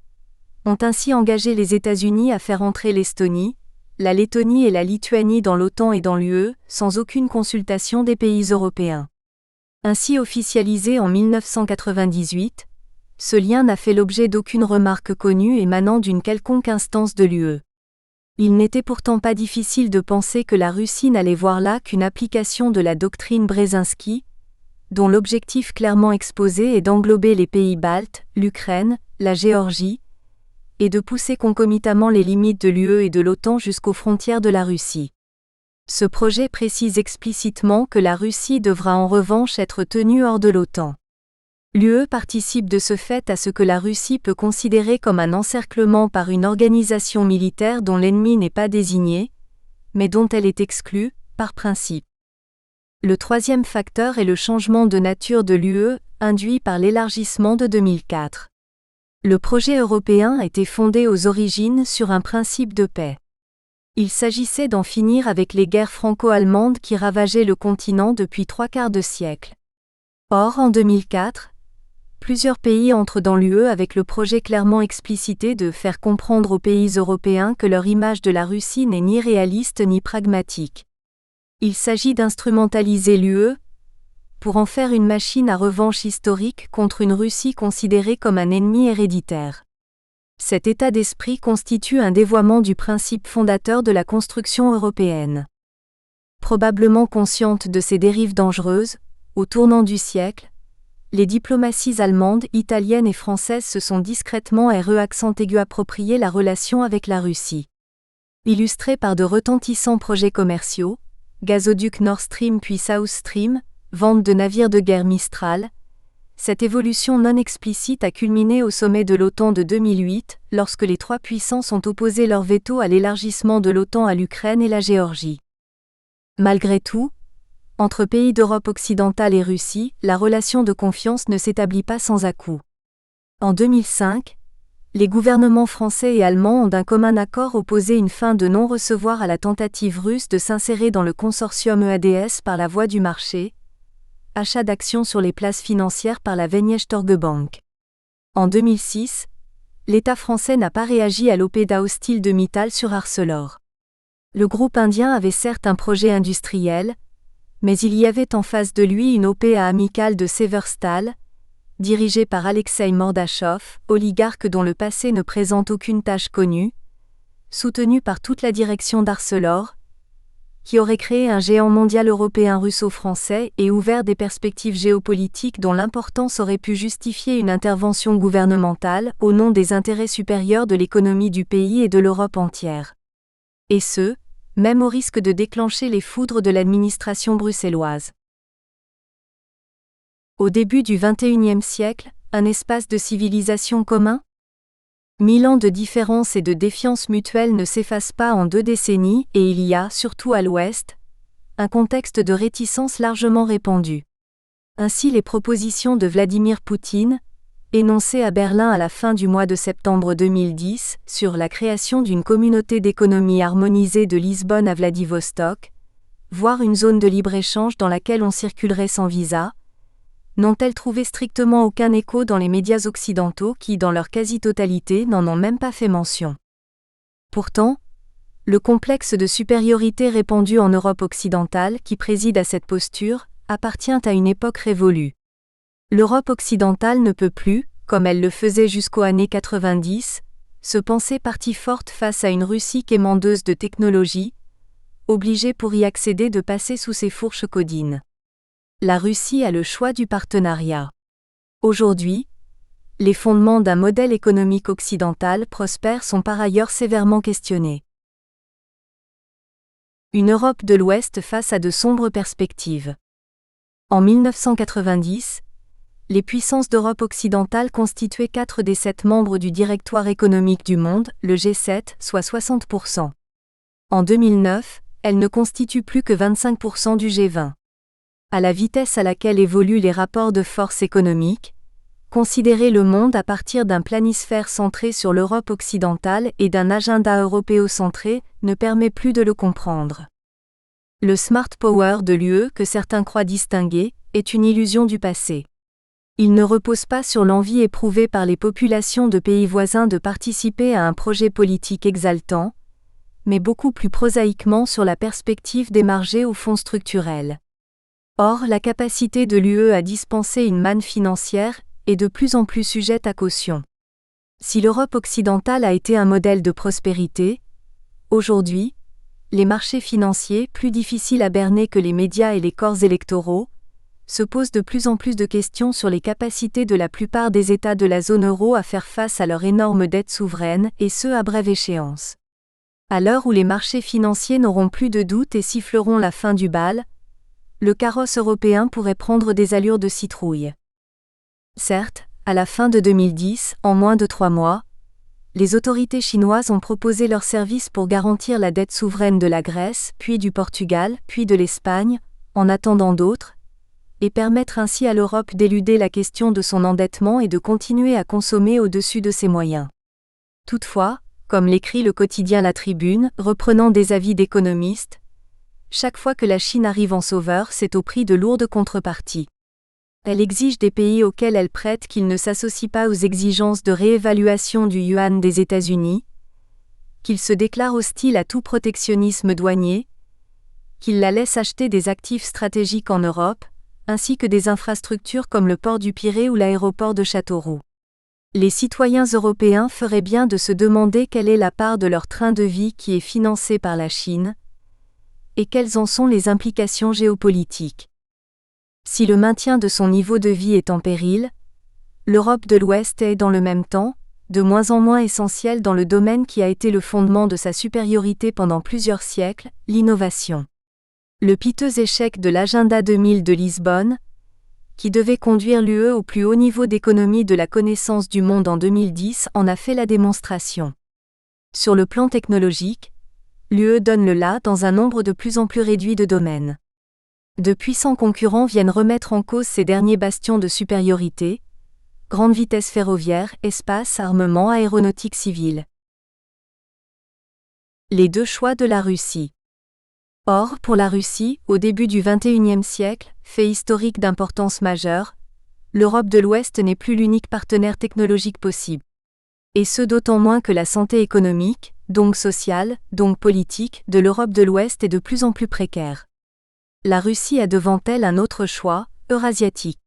ont ainsi engagé les États-Unis à faire entrer l'Estonie, la Lettonie et la Lituanie dans l'OTAN et dans l'UE, sans aucune consultation des pays européens. Ainsi officialisé en 1998, ce lien n'a fait l'objet d'aucune remarque connue émanant d'une quelconque instance de l'UE. Il n'était pourtant pas difficile de penser que la Russie n'allait voir là qu'une application de la doctrine Brzezinski, dont l'objectif clairement exposé est d'englober les pays baltes, l'Ukraine, la Géorgie, et de pousser concomitamment les limites de l'UE et de l'OTAN jusqu'aux frontières de la Russie. Ce projet précise explicitement que la Russie devra en revanche être tenue hors de l'OTAN. L'UE participe de ce fait à ce que la Russie peut considérer comme un encerclement par une organisation militaire dont l'ennemi n'est pas désigné, mais dont elle est exclue, par principe. Le troisième facteur est le changement de nature de l'UE, induit par l'élargissement de 2004. Le projet européen était fondé aux origines sur un principe de paix. Il s'agissait d'en finir avec les guerres franco-allemandes qui ravageaient le continent depuis 3/4 de siècle. Or, en 2004, plusieurs pays entrent dans l'UE avec le projet clairement explicité de faire comprendre aux pays européens que leur image de la Russie n'est ni réaliste ni pragmatique. Il s'agit d'instrumentaliser l'UE pour en faire une machine à revanche historique contre une Russie considérée comme un ennemi héréditaire. Cet état d'esprit constitue un dévoiement du principe fondateur de la construction européenne. Probablement consciente de ces dérives dangereuses, au tournant du siècle, les diplomaties allemandes, italiennes et françaises se sont discrètement et accent aigu approprié la relation avec la Russie. Illustrée par de retentissants projets commerciaux, gazoduc Nord Stream puis South Stream, vente de navires de guerre Mistral, cette évolution non explicite a culminé au sommet de l'OTAN de 2008, lorsque les trois puissances ont opposé leur veto à l'élargissement de l'OTAN à l'Ukraine et la Géorgie. Malgré tout, entre pays d'Europe occidentale et Russie, la relation de confiance ne s'établit pas sans à-coups. En 2005, les gouvernements français et allemands ont d'un commun accord opposé une fin de non-recevoir à la tentative russe de s'insérer dans le consortium EADS par la voie du marché, achat d'actions sur les places financières par la Venieș-Torgbank. En 2006, l'État français n'a pas réagi à l'OPEDA hostile de Mittal sur Arcelor. Le groupe indien avait certes un projet industriel, mais il y avait en face de lui une OPA amicale de Severstal, dirigée par Alexei Mordachov, oligarque dont le passé ne présente aucune tache connue, soutenue par toute la direction d'Arcelor, qui aurait créé un géant mondial européen russo-français et ouvert des perspectives géopolitiques dont l'importance aurait pu justifier une intervention gouvernementale au nom des intérêts supérieurs de l'économie du pays et de l'Europe entière. Et ce, même au risque de déclencher les foudres de l'administration bruxelloise. Au début du XXIe siècle, un espace de civilisation commun ? 1000 ans de différence et de défiance mutuelle ne s'effacent pas en 2 décennies et il y a, surtout à l'Ouest, un contexte de réticence largement répandu. Ainsi les propositions de Vladimir Poutine, énoncées à Berlin à la fin du mois de septembre 2010, sur la création d'une communauté d'économie harmonisée de Lisbonne à Vladivostok, voire une zone de libre-échange dans laquelle on circulerait sans visa, n'ont-elles trouvé strictement aucun écho dans les médias occidentaux qui, dans leur quasi-totalité, n'en ont même pas fait mention. Pourtant, le complexe de supériorité répandu en Europe occidentale qui préside à cette posture, appartient à une époque révolue. L'Europe occidentale ne peut plus, comme elle le faisait jusqu'aux années 90, se penser partie forte face à une Russie quémandeuse de technologie, obligée pour y accéder de passer sous ses fourches codines. La Russie a le choix du partenariat. Aujourd'hui, les fondements d'un modèle économique occidental prospère sont par ailleurs sévèrement questionnés. Une Europe de l'Ouest face à de sombres perspectives. En 1990, les puissances d'Europe occidentale constituaient 4 des 7 membres du Directoire économique du monde, le G7, soit 60%. En 2009, elles ne constituent plus que 25% du G20. À la vitesse à laquelle évoluent les rapports de force économique, considérer le monde à partir d'un planisphère centré sur l'Europe occidentale et d'un agenda européocentré ne permet plus de le comprendre. Le smart power de l'UE que certains croient distinguer est une illusion du passé. Il ne repose pas sur l'envie éprouvée par les populations de pays voisins de participer à un projet politique exaltant, mais beaucoup plus prosaïquement sur la perspective d'émarger aux fonds structurels. Or, la capacité de l'UE à dispenser une manne financière est de plus en plus sujette à caution. Si l'Europe occidentale a été un modèle de prospérité, aujourd'hui, les marchés financiers, plus difficiles à berner que les médias et les corps électoraux, se posent de plus en plus de questions sur les capacités de la plupart des États de la zone euro à faire face à leur énorme dette souveraine, et ce à brève échéance. À l'heure où les marchés financiers n'auront plus de doute et siffleront la fin du bal, le carrosse européen pourrait prendre des allures de citrouille. Certes, à la fin de 2010, en moins de 3 mois, les autorités chinoises ont proposé leurs services pour garantir la dette souveraine de la Grèce, puis du Portugal, puis de l'Espagne, en attendant d'autres, et permettre ainsi à l'Europe d'éluder la question de son endettement et de continuer à consommer au-dessus de ses moyens. Toutefois, comme l'écrit le quotidien La Tribune, reprenant des avis d'économistes, chaque fois que la Chine arrive en sauveur, c'est au prix de lourdes contreparties. Elle exige des pays auxquels elle prête qu'ils ne s'associent pas aux exigences de réévaluation du yuan des États-Unis, qu'ils se déclarent hostiles à tout protectionnisme douanier, qu'il la laisse acheter des actifs stratégiques en Europe, ainsi que des infrastructures comme le port du Pirée ou l'aéroport de Châteauroux. Les citoyens européens feraient bien de se demander quelle est la part de leur train de vie qui est financée par la Chine, et quelles en sont les implications géopolitiques. Si le maintien de son niveau de vie est en péril, l'Europe de l'Ouest est, dans le même temps, de moins en moins essentielle dans le domaine qui a été le fondement de sa supériorité pendant plusieurs siècles, l'innovation. Le piteux échec de l'Agenda 2000 de Lisbonne, qui devait conduire l'UE au plus haut niveau d'économie de la connaissance du monde en 2010, en a fait la démonstration. Sur le plan technologique, l'UE donne le la dans un nombre de plus en plus réduit de domaines. De puissants concurrents viennent remettre en cause ces derniers bastions de supériorité: grande vitesse ferroviaire, espace, armement, aéronautique civile. Les deux choix de la Russie. Or, pour la Russie, au début du XXIe siècle, fait historique d'importance majeure, l'Europe de l'Ouest n'est plus l'unique partenaire technologique possible. Et ce d'autant moins que la santé économique, donc sociale, donc politique, de l'Europe de l'Ouest est de plus en plus précaire. La Russie a devant elle un autre choix, eurasiatique.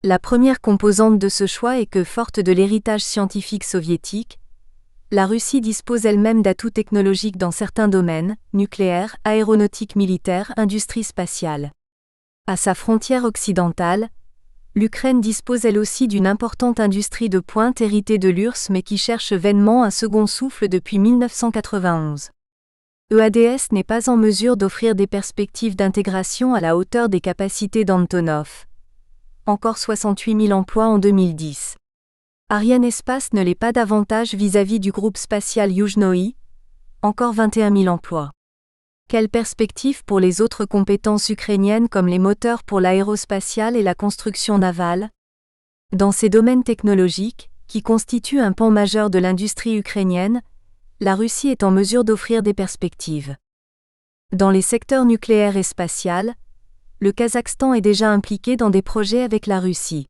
La première composante de ce choix est que, forte de l'héritage scientifique soviétique, la Russie dispose elle-même d'atouts technologiques dans certains domaines, nucléaire, aéronautique militaire, industrie spatiale. À sa frontière occidentale, l'Ukraine dispose elle aussi d'une importante industrie de pointe héritée de l'URSS mais qui cherche vainement un second souffle depuis 1991. EADS n'est pas en mesure d'offrir des perspectives d'intégration à la hauteur des capacités d'Antonov. Encore 68 000 emplois en 2010. Ariane Espace ne l'est pas davantage vis-à-vis du groupe spatial Yuzhnoye, encore 21 000 emplois. Quelles perspectives pour les autres compétences ukrainiennes comme les moteurs pour l'aérospatiale et la construction navale? Dans ces domaines technologiques, qui constituent un pan majeur de l'industrie ukrainienne, la Russie est en mesure d'offrir des perspectives. Dans les secteurs nucléaire et spatial, le Kazakhstan est déjà impliqué dans des projets avec la Russie.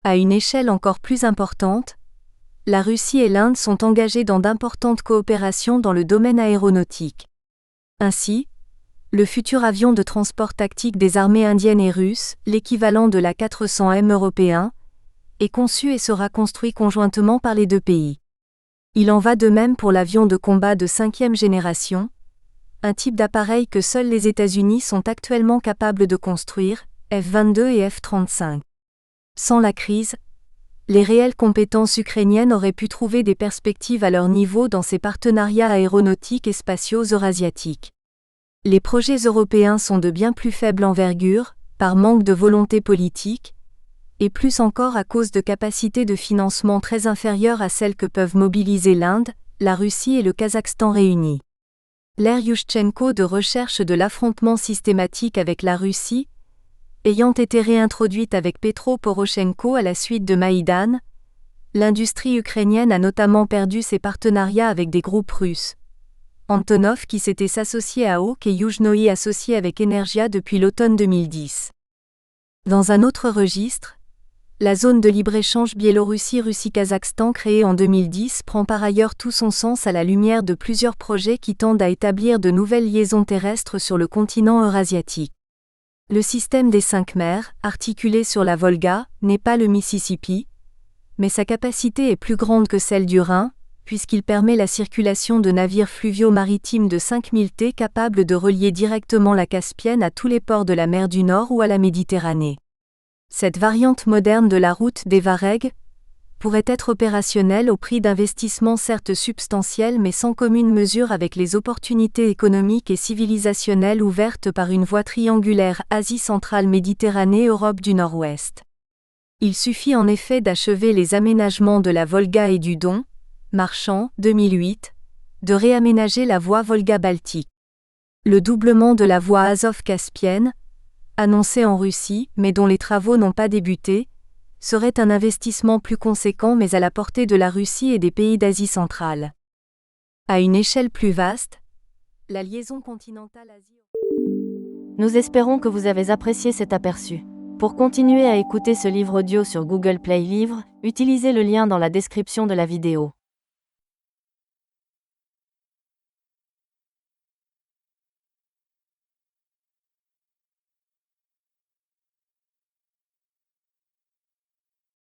À une échelle encore plus importante, la Russie et l'Inde sont engagées dans d'importantes coopérations dans le domaine aéronautique. Ainsi, le futur avion de transport tactique des armées indiennes et russes, l'équivalent de l'A400M européen, est conçu et sera construit conjointement par les deux pays. Il en va de même pour l'avion de combat de 5e génération, un type d'appareil que seuls les États-Unis sont actuellement capables de construire, F-22 et F-35. Sans la crise, les réelles compétences ukrainiennes auraient pu trouver des perspectives à leur niveau dans ces partenariats aéronautiques et spatiaux eurasiatiques. Les projets européens sont de bien plus faible envergure, par manque de volonté politique, et plus encore à cause de capacités de financement très inférieures à celles que peuvent mobiliser l'Inde, la Russie et le Kazakhstan réunis. L'ère Yushchenko de recherche de l'affrontement systématique avec la Russie, ayant été réintroduite avec Petro Poroshenko à la suite de Maïdan, l'industrie ukrainienne a notamment perdu ses partenariats avec des groupes russes. Antonov qui s'était associé à AUK et Yuzhnoye associé avec Energia depuis l'automne 2010. Dans un autre registre, la zone de libre-échange Biélorussie-Russie-Kazakhstan créée en 2010 prend par ailleurs tout son sens à la lumière de plusieurs projets qui tendent à établir de nouvelles liaisons terrestres sur le continent eurasiatique. Le système des 5 mers, articulé sur la Volga, n'est pas le Mississippi, mais sa capacité est plus grande que celle du Rhin, puisqu'il permet la circulation de navires fluviaux maritimes de 5000 t capables de relier directement la Caspienne à tous les ports de la mer du Nord ou à la Méditerranée. Cette variante moderne de la route des Varegs pourrait être opérationnelle au prix d'investissements certes substantiels mais sans commune mesure avec les opportunités économiques et civilisationnelles ouvertes par une voie triangulaire Asie centrale Méditerranée-Europe du Nord-Ouest. Il suffit en effet d'achever les aménagements de la Volga et du Don, Marchand, 2008, de réaménager la voie Volga-Baltique. Le doublement de la voie Azov-Caspienne, annoncé en Russie mais dont les travaux n'ont pas débuté, serait un investissement plus conséquent mais à la portée de la Russie et des pays d'Asie centrale. À une échelle plus vaste, la liaison continentale Asie. Nous espérons que vous avez apprécié cet aperçu. Pour continuer à écouter ce livre audio sur Google Play Livres, utilisez le lien dans la description de la vidéo.